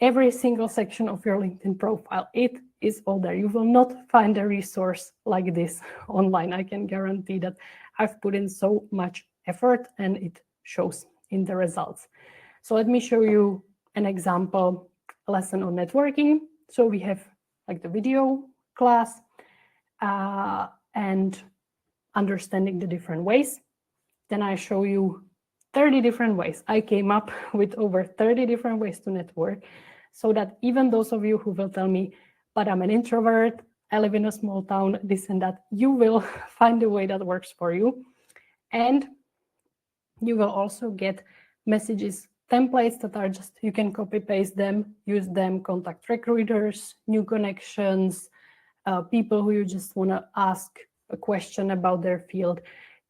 Every single section of your LinkedIn profile, it is all there. You will not find a resource like this online. I can guarantee that. I've put in so much effort and it shows in the results. So let me show you an example lesson on networking. So we have like the video class and understanding the different ways. Then I show you 30 different ways. I came up with over 30 different ways to network, so that even those of you who will tell me, but I'm an introvert, I live in a small town, this and that, you will find a way that works for you. And you will also get messages, templates that are just, you can copy paste them, use them, contact recruiters, new connections, people who you just want to ask a question about their field.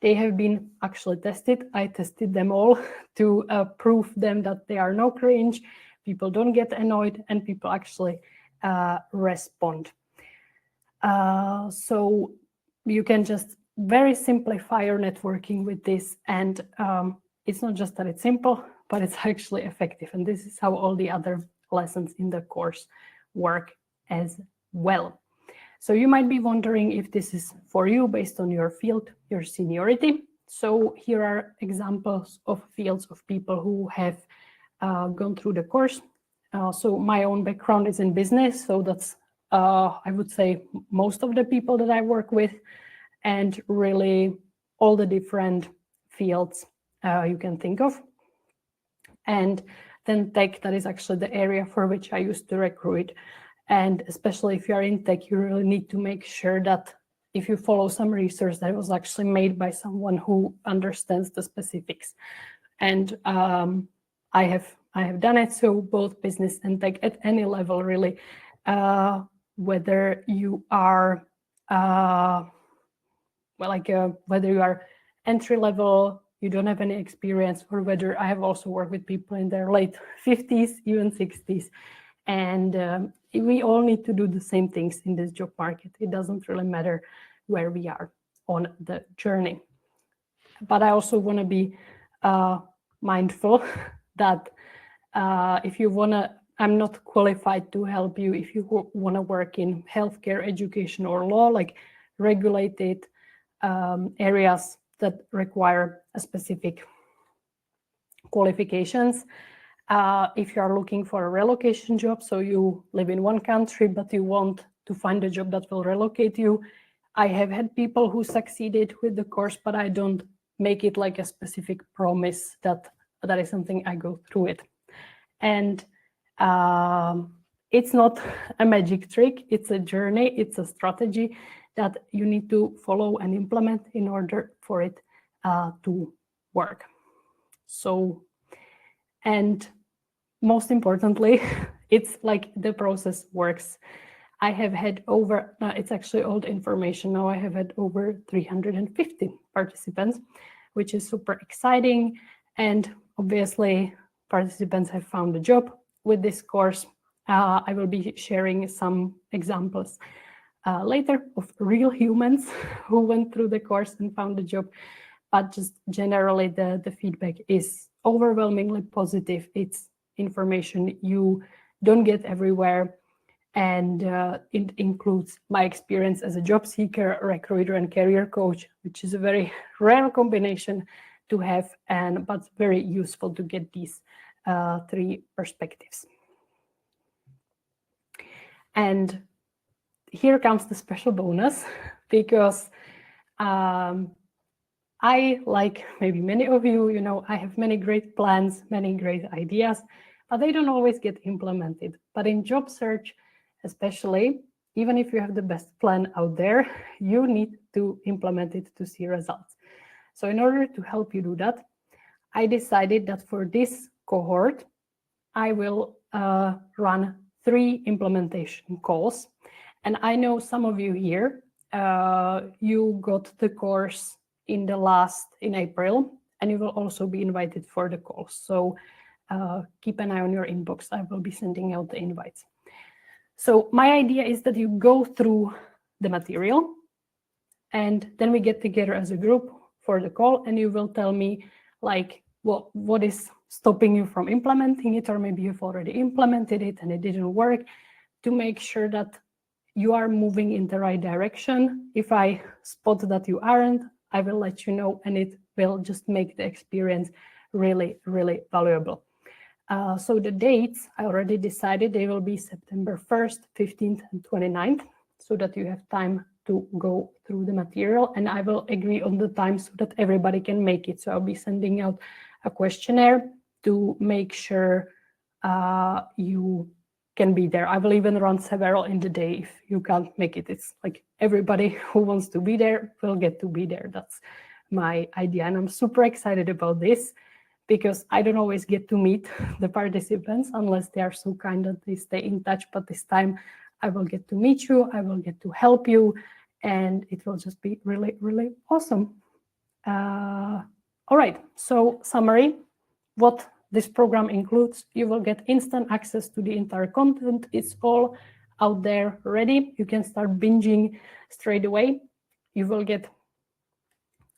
They have been actually tested. I tested them all to prove them that they are no cringe, people don't get annoyed, and people actually respond. So you can just very simplify your networking with this. And it's not just that it's simple, but it's actually effective. And this is how all the other lessons in the course work as well. So you might be wondering if this is for you based on your field, your seniority. So here are examples of fields of people who have gone through the course. So my own background is in business. So that's, I would say, most of the people that I work with, and really all the different fields you can think of. And then tech, that is actually the area for which I used to recruit. And especially if you are in tech, you really need to make sure that if you follow some research, that it was actually made by someone who understands the specifics. And I have done it. So both business and tech at any level, really, whether you are whether you are entry level, you don't have any experience, or whether I have also worked with people in their late 50s, even 60s. And we all need to do the same things in this job market. It doesn't really matter where we are on the journey. But I also want to be mindful that if you want to, I'm not qualified to help you if you want to work in healthcare, education, or law. Like, regulated areas that require a specific qualifications. If you are looking for a relocation job, so you live in one country, but you want to find a job that will relocate you, I have had people who succeeded with the course, but I don't make it like a specific promise that that is something I go through it. And it's not a magic trick, it's a journey, it's a strategy that you need to follow and implement in order for it to work. So, and most importantly, it's like the process works. I have had over, it's actually old information now, I have had over 350 participants, which is super exciting. And obviously, participants have found a job with this course. I will be sharing some examples later of real humans who went through the course and found a job. But just generally, the feedback is overwhelmingly positive. It's information you don't get everywhere. And it includes my experience as a job seeker, recruiter, and career coach, which is a very rare combination to have, but very useful to get these three perspectives. And here comes the special bonus, because I, like maybe many of you, you know, I have many great plans, many great ideas, but they don't always get implemented. But in job search, especially, even if you have the best plan out there, you need to implement it to see results. So in order to help you do that, I decided that for this cohort, I will run 3 implementation calls. And I know some of you here, you got the course in April, and you will also be invited for the calls. So keep an eye on your inbox. I will be sending out the invites. So my idea is that you go through the material, and then we get together as a group for the call, and you will tell me like what is stopping you from implementing it, or maybe you've already implemented it and it didn't work, to make sure that you are moving in the right direction. If I spot that you aren't, I will let you know, and it will just make the experience really, really valuable. So the dates, I already decided they will be September 1st, 15th, and 29th, so that you have time to go through the material, and I will agree on the time so that everybody can make it. So I'll be sending out a questionnaire to make sure you can be there. I will even run several in the day if you can't make it. It's like everybody who wants to be there will get to be there. That's my idea, and I'm super excited about this, because I don't always get to meet the participants unless they are so kind that they stay in touch. But this time I will get to meet you, I will get to help you, and it will just be really, really awesome. All right, so summary, what this program includes: you will get instant access to the entire content. It's all out there ready. You can start binging straight away. You will get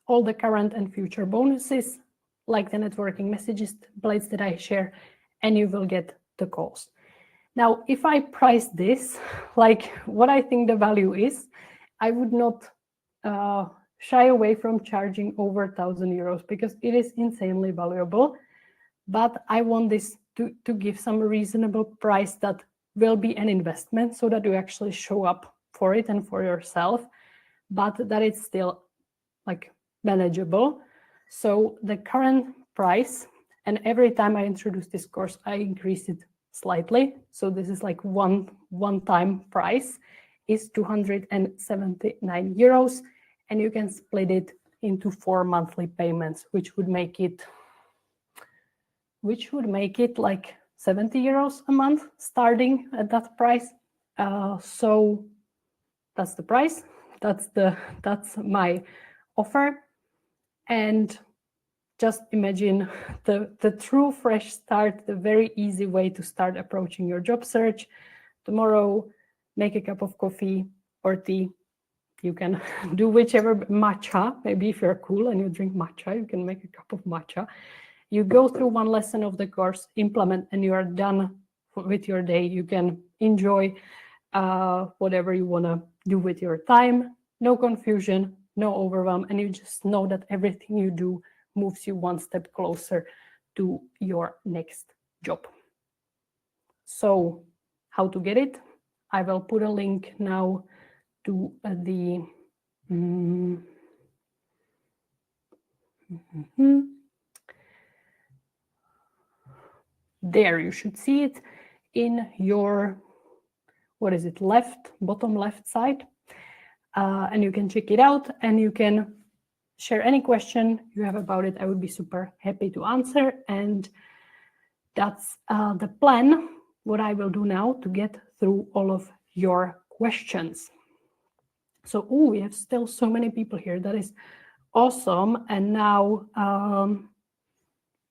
all the current and future bonuses, like the networking messages templates that I share, and you will get the calls. Now, if I price this, like what I think the value is, I would not shy away from charging over 1,000 euros, because it is insanely valuable. But I want this to give some reasonable price that will be an investment, so that you actually show up for it and for yourself, but that it's still like manageable. So the current price, and every time I introduce this course, I increase it slightly. So this is like one-time price, is 279 euros, and you can split it into 4 monthly payments, which would make it like 70 euros a month, starting at that price. So that's the price. That's my offer. And just imagine the true fresh start, the very easy way to start approaching your job search. Tomorrow, make a cup of coffee or tea. You can do whichever, matcha. Maybe if you're cool and you drink matcha, you can make a cup of matcha. You go through one lesson of the course, implement, and you are done with your day. You can enjoy whatever you want to do with your time. no confusion, no overwhelm, and you just know that everything you do moves you one step closer to your next job. So how to get it? I will put a link now to the there, you should see it in your, what is it, bottom left side. And you can check it out and you can share any question you have about it. I would be super happy to answer. And that's the plan, what I will do now to get through all of your questions. So, we have still so many people here. That is awesome. And now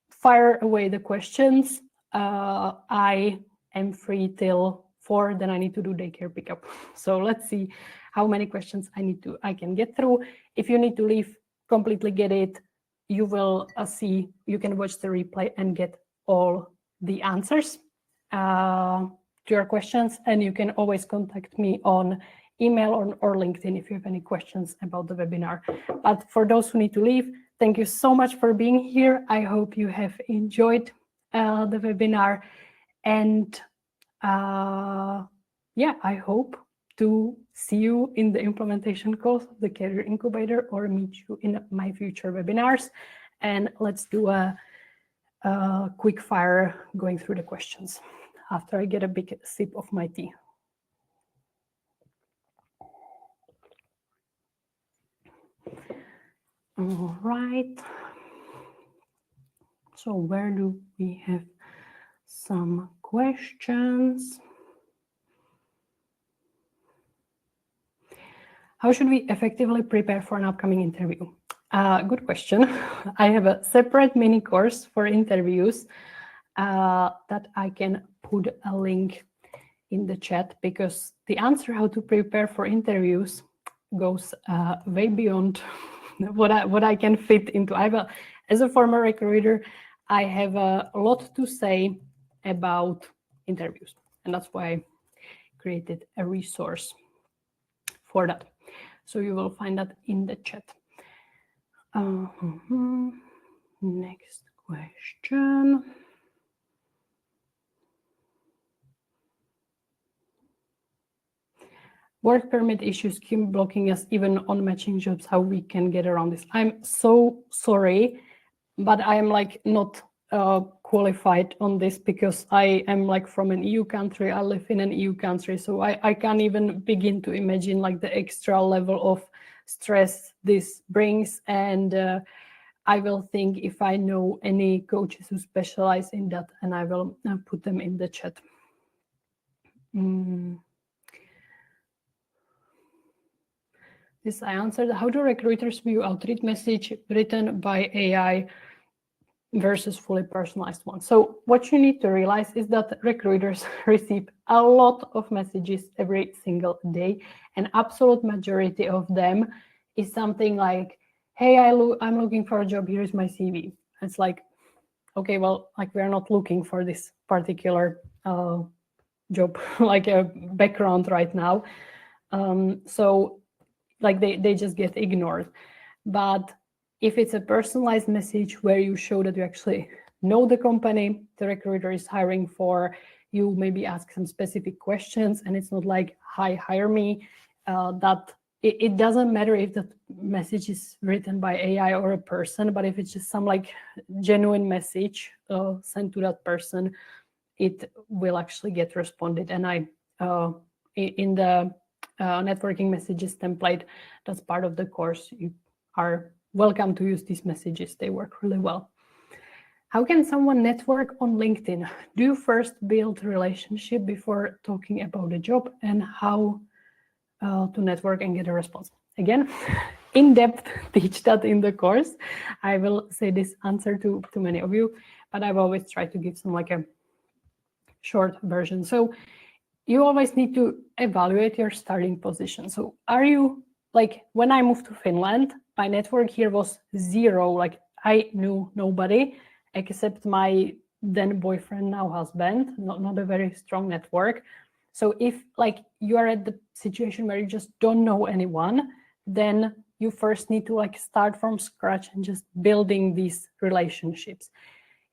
fire away the questions. I am free till 4, then I need to do daycare pickup. So let's see how many questions I can get through. If you need to leave, completely get it. You will see, you can watch the replay and get all the answers to your questions. And you can always contact me on email or LinkedIn if you have any questions about the webinar. But for those who need to leave, thank you so much for being here. I hope you have enjoyed the webinar. And yeah, I hope to see you in the implementation course of the Career Incubator or meet you in my future webinars. And let's do a quick fire going through the questions after I get a big sip of my tea. All right. So where do we have some questions? How should we effectively prepare for an upcoming interview? Good question. I have a separate mini course for interviews that I can put a link in the chat, because the answer how to prepare for interviews goes way beyond what I can fit into. As a former recruiter, I have a lot to say about interviews, and that's why I created a resource for that. So you will find that in the chat. Next question. Work permit issues keep blocking us even on matching jobs. How we can get around this? I'm so sorry, but I am like not qualified on this, because I am like from an EU country. I live in an EU country, so I can't even begin to imagine like the extra level of stress this brings. And I will think if I know any coaches who specialize in that, and I will put them in the chat. This I answered. How do recruiters view outreach message written by AI versus fully personalized one? So what you need to realize is that recruiters receive a lot of messages every single day, and absolute majority of them is something like, hey, I'm looking for a job, here's my CV. It's like, okay, well, like we're not looking for this particular job, like a background right now. So like they just get ignored. But if it's a personalized message where you show that you actually know the company the recruiter is hiring for, you maybe ask some specific questions, and it's not like, hi, hire me, that it doesn't matter if the message is written by AI or a person, but if it's just some like genuine message sent to that person, it will actually get responded. And I in the networking messages template, that's part of the course, you are welcome to use these messages. They work really well. How can someone network on LinkedIn? Do you first build a relationship before talking about a job, and how to network and get a response? Again, in depth teach that in the course. I will say this answer to many of you, but I've always tried to give some like a short version. So you always need to evaluate your starting position. So are you, like when I moved to Finland, my network here was zero. Like I knew nobody except my then boyfriend, now husband, not a very strong network. So if like you are at the situation where you just don't know anyone, then you first need to like start from scratch and just building these relationships.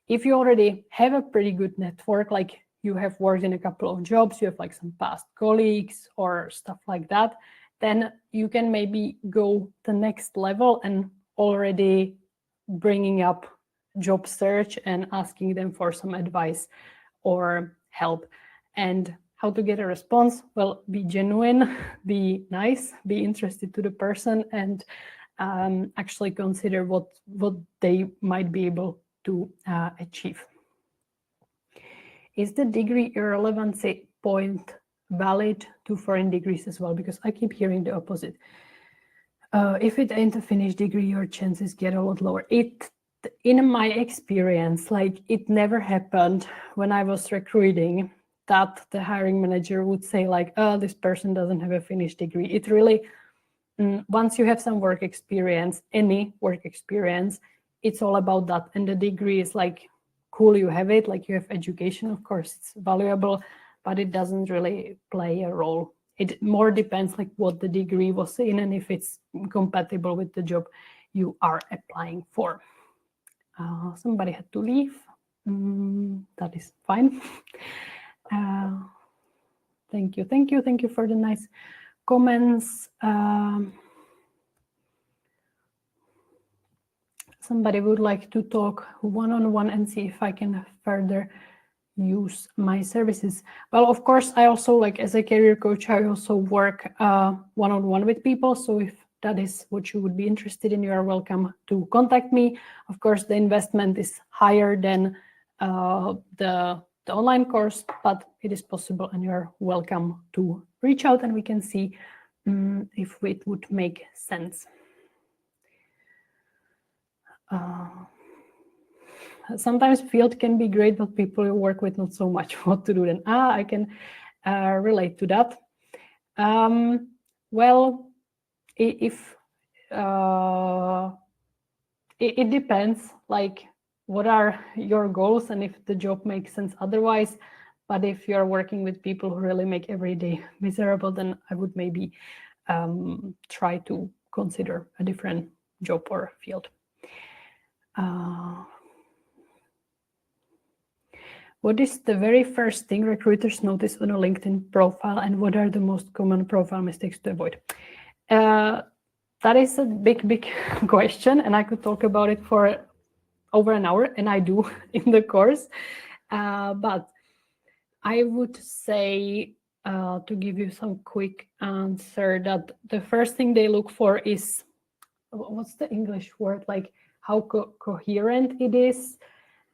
If you already have a pretty good network, like you have worked in a couple of jobs, you have like some past colleagues or stuff like that, then you can maybe go the next level and already bringing up job search and asking them for some advice or help. And how to get a response? Well, be genuine, be nice, be interested to the person, and actually consider what they might be able to achieve. Is the degree irrelevancy point valid to foreign degrees as well? Because I keep hearing the opposite. If it ain't a finished degree, your chances get a lot lower. In my experience, like it never happened when I was recruiting that the hiring manager would say like, oh, this person doesn't have a finished degree. It really, once you have some work experience, any work experience, it's all about that. And the degree is like, cool, you have it, like you have education, of course, it's valuable, but it doesn't really play a role. It more depends like what the degree was in and if it's compatible with the job you are applying for. Somebody had to leave. That is fine. Thank you for the nice comments. Somebody would like to talk one-on-one and see if I can further use my services. Well, of course, I also, like as a career coach, I also work one-on-one with people. So if that is what you would be interested in, you are welcome to contact me. Of course, the investment is higher than the online course, but it is possible and you're welcome to reach out and we can see if it would make sense. Sometimes field can be great, but people you work with not so much. What to do then? I can relate to that. Well, if it depends, like what are your goals and if the job makes sense otherwise. But if you're working with people who really make every day miserable, then I would maybe try to consider a different job or field. What is the very first thing recruiters notice on a LinkedIn profile, and what are the most common profile mistakes to avoid? That is a big question, and I could talk about it for over an hour, and I do in the course. But I would say, to give you some quick answer, that the first thing they look for is, what's the English word, like how coherent it is,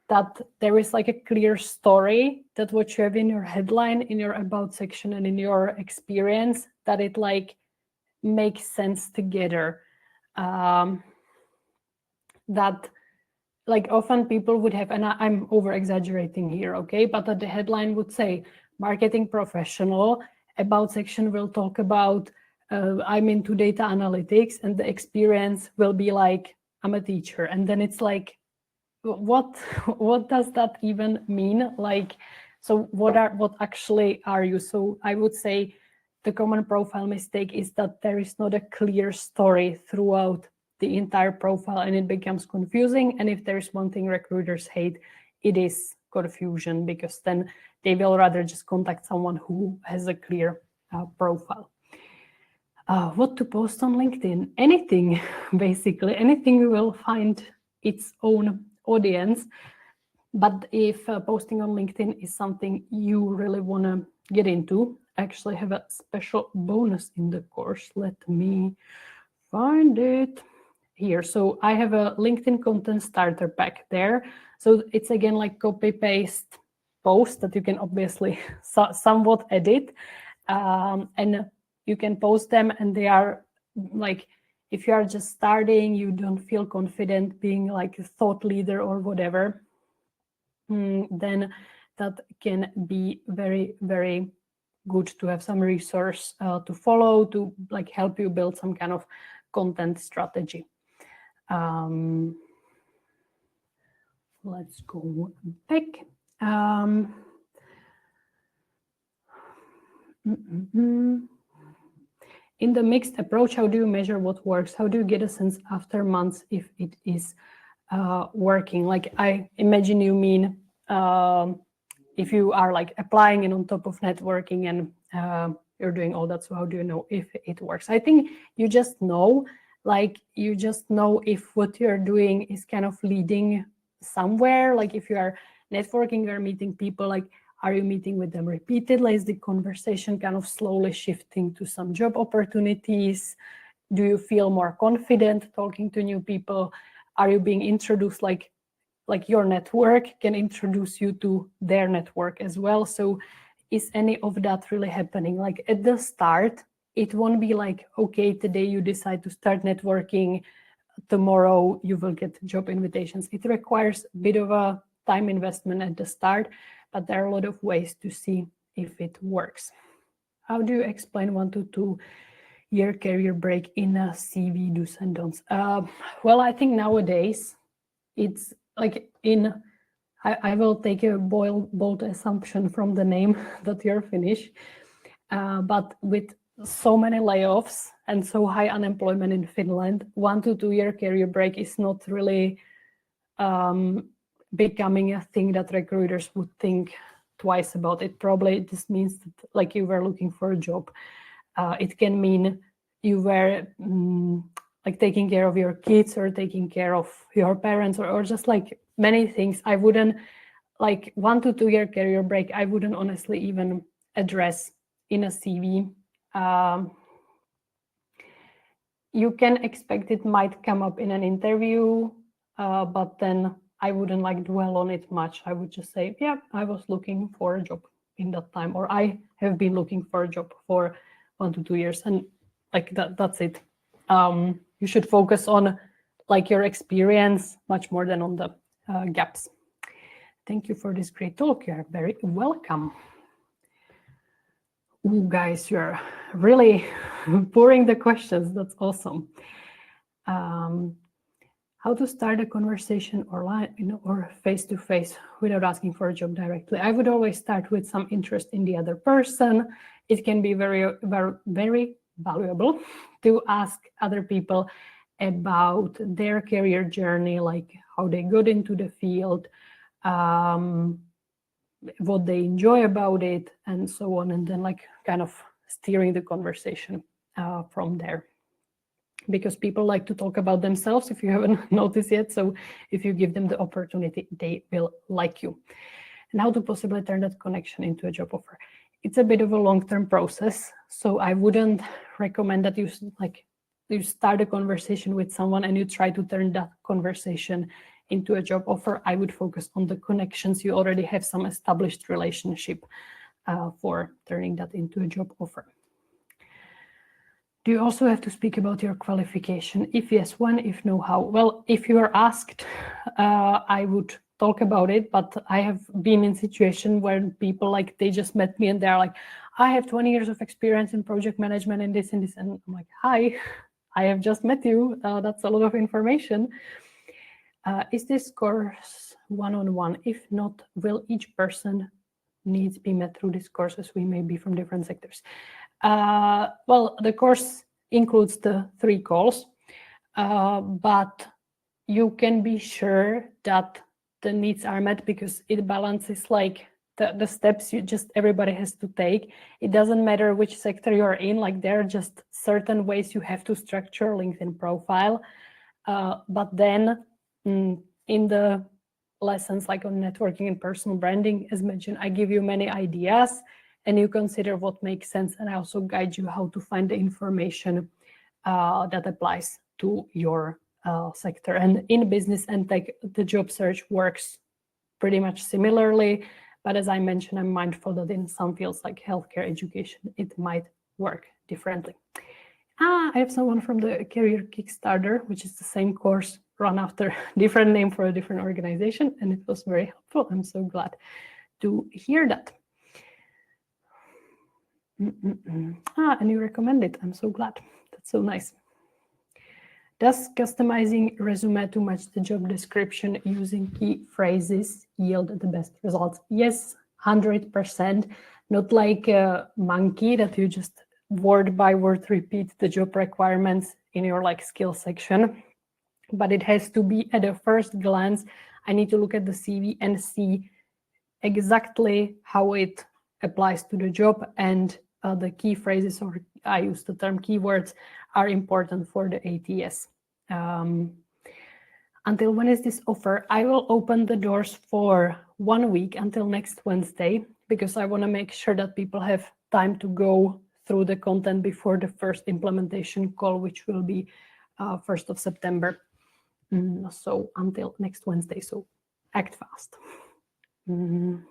that there is like a clear story, that what you have in your headline, in your about section, and in your experience, that it like makes sense together. That like often people would have, and I'm over exaggerating here, okay, but that the headline would say marketing professional, about section will talk about I'm into data analytics, and the experience will be like I'm a teacher, and then it's like, what does that even mean? Like, so what actually are you? So I would say the common profile mistake is that there is not a clear story throughout the entire profile, and it becomes confusing. And if there's one thing recruiters hate, it is confusion, because then they will rather just contact someone who has a clear profile. What to post on LinkedIn? Anything, basically, anything will find its own audience. But if posting on LinkedIn is something you really want to get into, I actually have a special bonus in the course. Let me find it here. So I have a LinkedIn content starter pack there. So it's again like copy paste post that you can obviously somewhat edit, and you can post them, and they are like, if you are just starting, you don't feel confident being like a thought leader or whatever, then that can be very, very good to have some resource to follow, to like help you build some kind of content strategy. Let's go back. in the mixed approach, how do you measure what works? How do you get a sense after months if it is working? Like, I imagine you mean if you are like applying and on top of networking and you're doing all that, so how do you know if it works? I think you just know, like you just know if what you're doing is kind of leading somewhere. Like if you are networking, you're meeting people, like are you meeting with them repeatedly? Is the conversation kind of slowly shifting to some job opportunities? Do you feel more confident talking to new people? Are you being introduced, like your network can introduce you to their network as well? So is any of that really happening? Like at the start, it won't be like, okay, today you decide to start networking, tomorrow you will get job invitations. It requires a bit of a time investment at the start, but there are a lot of ways to see if it works. How do you explain 1 to 2 year career break in a CV, do's and don'ts? Well, I think nowadays it's like I will take a bold assumption from the name that you're Finnish, but with so many layoffs and so high unemployment in Finland, 1 to 2 year career break is not really becoming a thing that recruiters would think twice about. It probably just means that like you were looking for a job. It can mean you were like taking care of your kids or taking care of your parents or just like many things. I wouldn't like 1 to 2 year career break. I wouldn't honestly even address in a CV. You can expect it might come up in an interview, but then I wouldn't like dwell on it much. I would just say, yeah, I was looking for a job in that time, or I have been looking for a job for 1 to 2 years, and like that's it. You should focus on like your experience much more than on the gaps. Thank you for this great talk. You're very welcome. Ooh, guys, you're really pouring the questions. That's awesome. How to start a conversation or face-to-face without asking for a job directly? I would always start with some interest in the other person. It can be very, very, very valuable to ask other people about their career journey, like how they got into the field, what they enjoy about it, and so on, and then like kind of steering the conversation from there. Because people like to talk about themselves, if you haven't noticed yet. So if you give them the opportunity, they will like you. And how to possibly turn that connection into a job offer? It's a bit of a long-term process. So I wouldn't recommend that you start a conversation with someone and you try to turn that conversation into a job offer. I would focus on the connections. You already have some established relationship for turning that into a job offer. Do you also have to speak about your qualification? If yes, when? If no, how? Well, if you are asked, I would talk about it, but I have been in situation where people like they just met me and they're like, I have 20 years of experience in project management and this and this, and I'm like, hi, I have just met you. That's a lot of information. Is this course one-on-one? If not, will each person needs be met through this course, as we may be from different sectors? Well, the course includes the 3 calls, but you can be sure that the needs are met because it balances like the steps everybody has to take. It doesn't matter which sector you're in, like there are just certain ways you have to structure LinkedIn profile. But then in the lessons like on networking and personal branding, as mentioned, I give you many ideas and you consider what makes sense. And I also guide you how to find the information that applies to your sector. And in business and tech, the job search works pretty much similarly. But as I mentioned, I'm mindful that in some fields like healthcare, education, it might work differently. I have someone from the Career Kickstarter, which is the same course run after different name for a different organization. And it was very helpful. I'm so glad to hear that. And you recommend it. I'm so glad. That's so nice. Does customizing resume to match the job description using key phrases yield the best results? Yes, 100%. Not like a monkey that you just word by word repeat the job requirements in your like skill section, but it has to be at a first glance. I need to look at the CV and see exactly how it applies to the job, and the key phrases, or I use the term keywords, are important for the ATS. Until when is this offer? I will open the doors for 1 week until next Wednesday, because I want to make sure that people have time to go through the content before the first implementation call, which will be 1st of September. So until next Wednesday, so act fast. I'm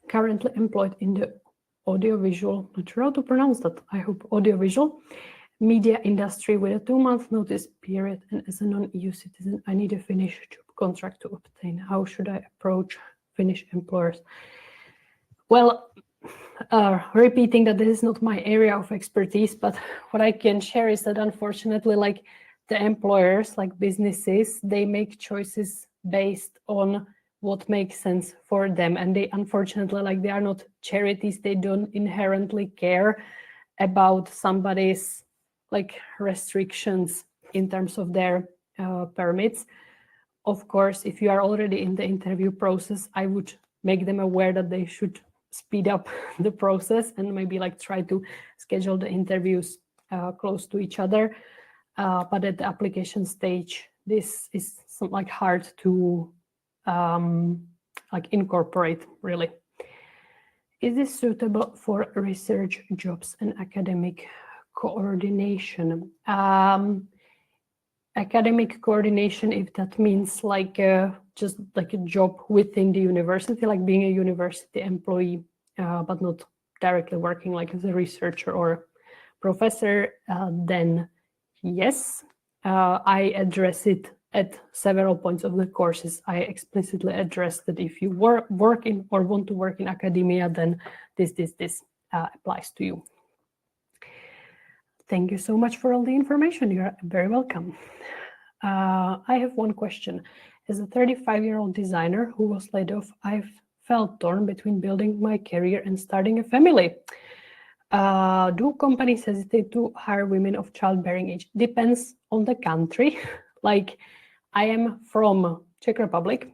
currently employed in the audiovisual, not sure how to pronounce that, I hope audiovisual media industry with a 2-month notice period, and as a non-EU citizen, I need a Finnish job contract to obtain. How should I approach Finnish employers? Well, repeating that this is not my area of expertise, but what I can share is that unfortunately, like the employers, like businesses, they make choices based on what makes sense for them, and they unfortunately, like, they are not charities. They don't inherently care about somebody's like restrictions in terms of their permits. Of course, if you are already in the interview process, I would make them aware that they should speed up the process and maybe like try to schedule the interviews close to each other. But at the application stage, this is like hard to like incorporate, really. Is this suitable for research jobs and academic coordination? Academic coordination, if that means like just like a job within the university, like being a university employee, but not directly working like as a researcher or professor, then yes, I address it at several points of the courses. I explicitly address that if you work in or want to work in academia, then this applies to you. Thank you so much for all the information. You're very welcome. I have one question. As a 35-year-old designer who was laid off, I've felt torn between building my career and starting a family. Do companies hesitate to hire women of childbearing age? Depends on the country. Like, I am from Czech Republic,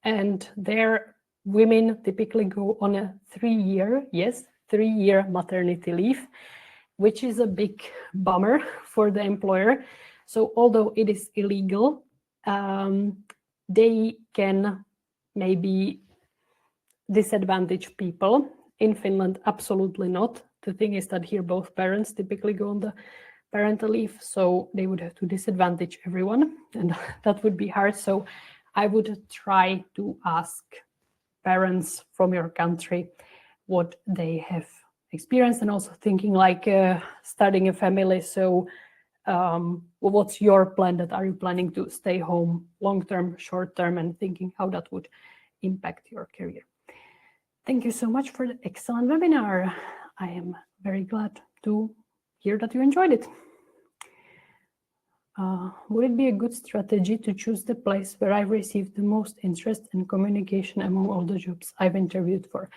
and there women typically go on a 3-year maternity leave, which is a big bummer for the employer. So although it is illegal, they can maybe disadvantage people. In Finland, absolutely not. The thing is that here both parents typically go on the parental leave, so they would have to disadvantage everyone, and that would be hard. So I would try to ask parents from your country what they have experienced, and also thinking like starting a family. So what's your plan? That are you planning to stay home long-term, short-term, and thinking how that would impact your career. Thank you so much for the excellent webinar. I am very glad to hear that you enjoyed it. Would it be a good strategy to choose the place where I've received the most interest and communication among all the jobs I've interviewed for?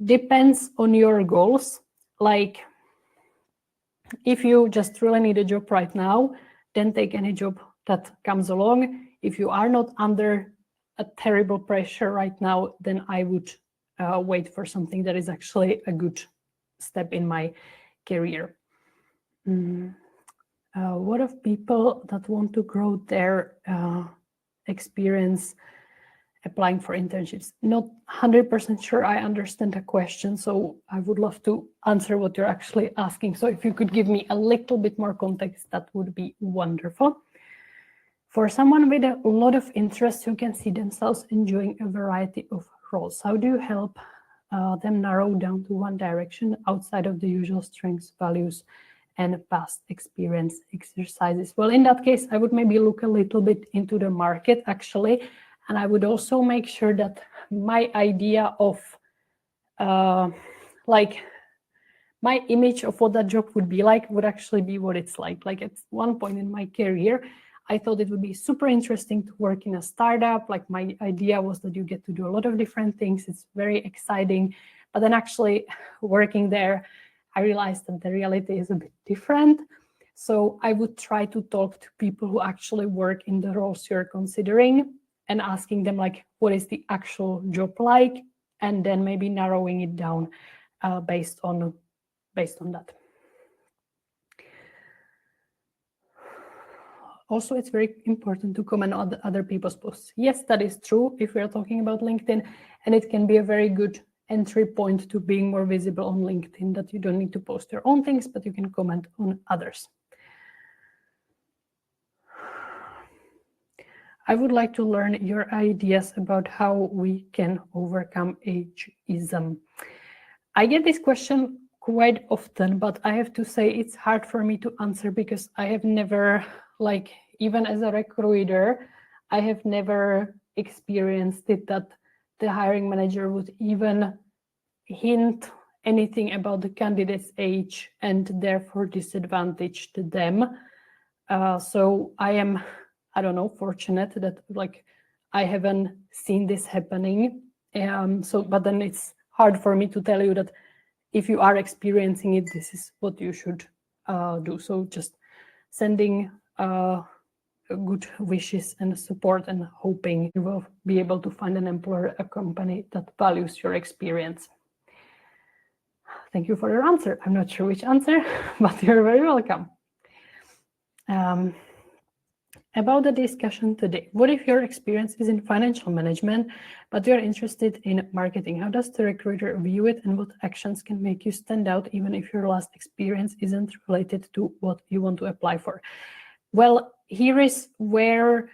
Depends on your goals. Like, if you just really need a job right now, then take any job that comes along. If you are not under a terrible pressure right now, then I would wait for something that is actually a good step in my career. What of people that want to grow their experience applying for internships? Not 100% sure I understand the question, so I would love to answer what you're actually asking. So if you could give me a little bit more context, that would be wonderful. For someone with a lot of interest who can see themselves enjoying a variety of roles, how do you help them narrow down to one direction outside of the usual strengths, values, and past experience exercises? Well, in that case, I would maybe look a little bit into the market, actually, and I would also make sure that my idea of like my image of what that job would be like would actually be what it's like. Like, at one point in my career, I thought it would be super interesting to work in a startup. Like, my idea was that you get to do a lot of different things. It's very exciting. But then actually working there, I realized that the reality is a bit different. So I would try to talk to people who actually work in the roles you're considering and asking them like, what is the actual job like? And then maybe narrowing it down based on that. Also, it's very important to comment on other people's posts. Yes, that is true if we're talking about LinkedIn, and it can be a very good entry point to being more visible on LinkedIn, that you don't need to post your own things, but you can comment on others. I would like to learn your ideas about how we can overcome ageism. I get this question quite often, but I have to say it's hard for me to answer because I have never, like, even as a recruiter, I have never experienced it that the hiring manager would even hint anything about the candidate's age and therefore disadvantage to them. So I am, I don't know, fortunate that like I haven't seen this happening. But then it's hard for me to tell you that if you are experiencing it, this is what you should do. So just sending good wishes and support and hoping you will be able to find an employer, a company that values your experience. Thank you for your answer. I'm not sure which answer, but you're very welcome. About the discussion today, what if your experience is in financial management, but you're interested in marketing? How does the recruiter view it, and what actions can make you stand out even if your last experience isn't related to what you want to apply for? Well, here is where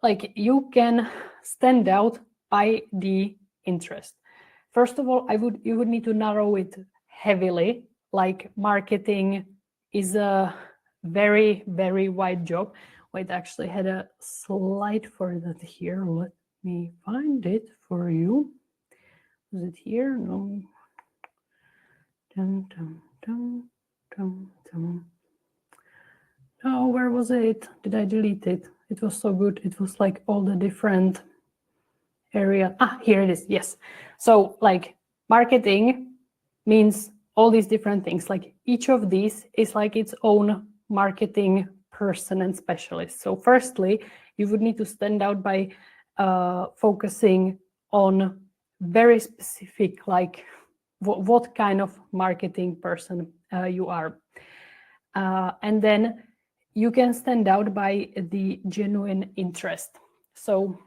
like you can stand out by the interest. First of all, you would need to narrow it heavily. Like marketing is a very, very wide job. Wait, I actually had a slide for that here. Let me find it for you. Was it here? No. Dum, dum, dum, dum, dum. Oh, where was it? Did I delete it? It was so good. It was like all the different areas. Here it is. Yes. So like marketing means all these different things. Like each of these is like its own marketing person and specialist. So firstly, you would need to stand out by focusing on very specific, like what kind of marketing person you are. And then you can stand out by the genuine interest. So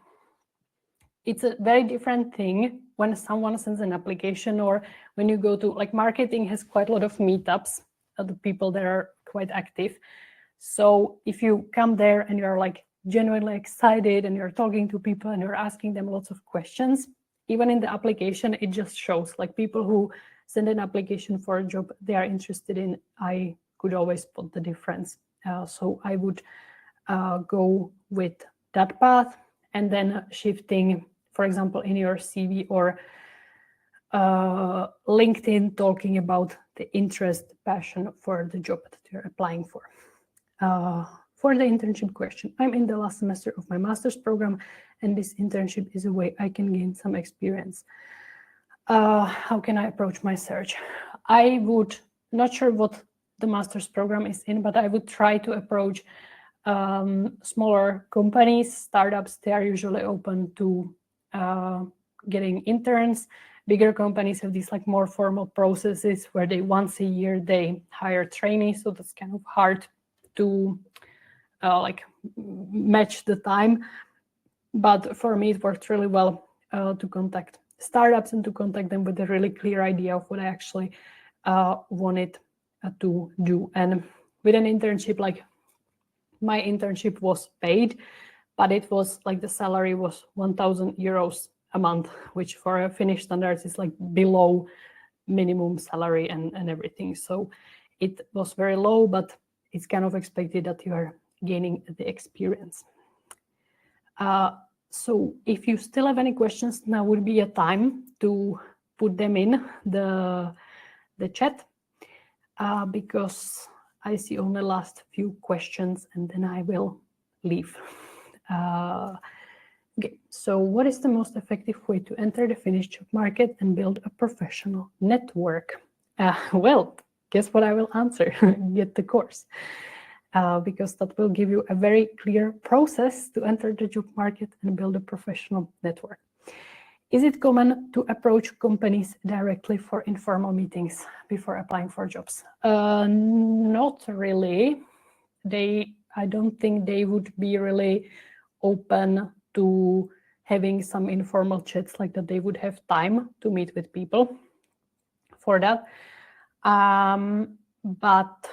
it's a very different thing when someone sends an application or when you go to, like marketing has quite a lot of meetups of the people that are quite active. So if you come there and you're like genuinely excited and you're talking to people and you're asking them lots of questions, even in the application, it just shows like people who send an application for a job they are interested in, I could always spot the difference. So I would go with that path, and then shifting, for example, in your CV or LinkedIn, talking about the interest, passion for the job that you're applying for. For the internship question, I'm in the last semester of my master's program, and this internship is a way I can gain some experience. How can I approach my search? I would, not sure what the master's program is in, but I would try to approach smaller companies, startups. They are usually open to getting interns. Bigger companies have these like more formal processes where they once a year they hire trainees, so that's kind of hard to like match the time. But for me, it worked really well to contact startups and to contact them with a really clear idea of what I actually wanted to do. And with an internship, like my internship was paid, but it was like the salary was 1,000 euros a month, which for a Finnish standards is like below minimum salary and everything. So it was very low, but it's kind of expected that you are gaining the experience. So if you still have any questions, now would be a time to put them in the chat, because I see only last few questions and then I will leave. Okay, so what is the most effective way to enter the Finnish job market and build a professional network? Well, guess what I will answer? Get the course. Because that will give you a very clear process to enter the job market and build a professional network. Is it common to approach companies directly for informal meetings before applying for jobs? Not really. I don't think they would be really open to having some informal chats like that. They would have time to meet with people for that. But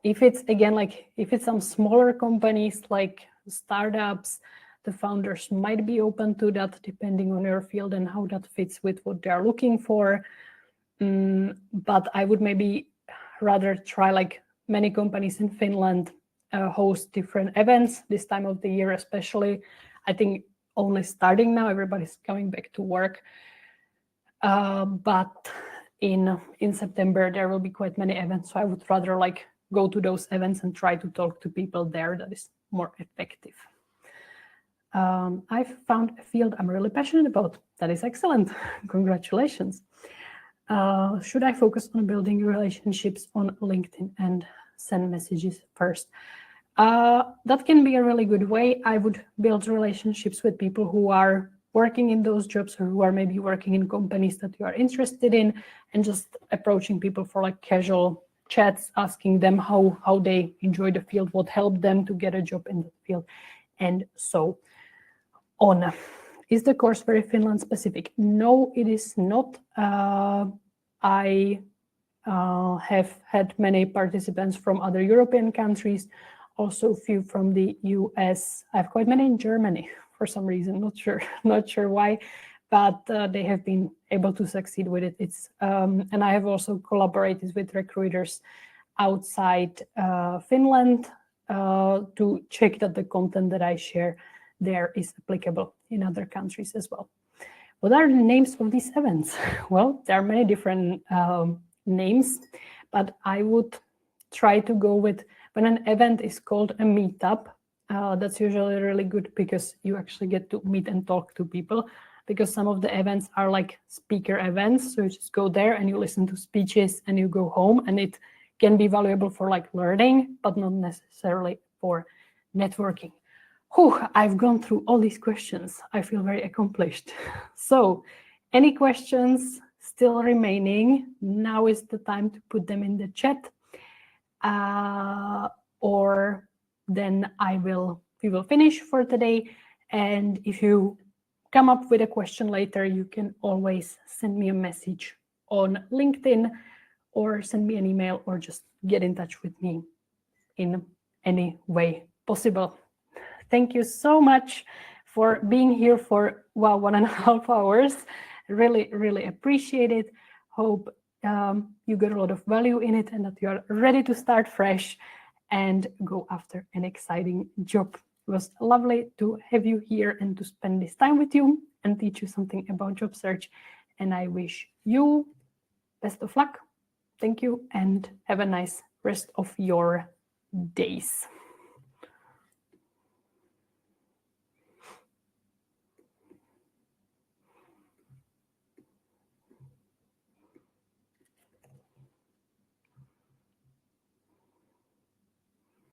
if it's again, like if it's some smaller companies like startups, the founders might be open to that depending on your field and how that fits with what they're looking for. But I would maybe rather try, like many companies in Finland host different events this time of the year, especially. I think only starting now, everybody's coming back to work. But in September, there will be quite many events. So I would rather like go to those events and try to talk to people there. That is more effective. I've found a field I'm really passionate about. That is excellent. Congratulations. Should I focus on building relationships on LinkedIn and send messages first? That can be a really good way. I would build relationships with people who are working in those jobs or who are maybe working in companies that you are interested in, and just approaching people for like casual chats, asking them how they enjoy the field, what helped them to get a job in the field, and so on. Is the course very Finland specific? No, it is not. I have had many participants from other European countries, also a few from the US. I have quite many in Germany for some reason, not sure why, but they have been able to succeed with it. It's and I have also collaborated with recruiters outside Finland to check that the content that I share there is applicable in other countries as well. What are the names of these events? Well, there are many different names, but I would try to go with, when an event is called a meetup, that's usually really good because you actually get to meet and talk to people, because some of the events are like speaker events. So you just go there and you listen to speeches and you go home, and it can be valuable for like learning, but not necessarily for networking. I've gone through all these questions. I feel very accomplished. So any questions still remaining? Now is the time to put them in the chat. Or then we will finish for today. And if you come up with a question later, you can always send me a message on LinkedIn or send me an email or just get in touch with me in any way possible. Thank you so much for being here for 1.5 hours. Really, really appreciate it. Hope you got a lot of value in it and that you are ready to start fresh and go after an exciting job. It was lovely to have you here and to spend this time with you and teach you something about job search. And I wish you best of luck. Thank you and have a nice rest of your days.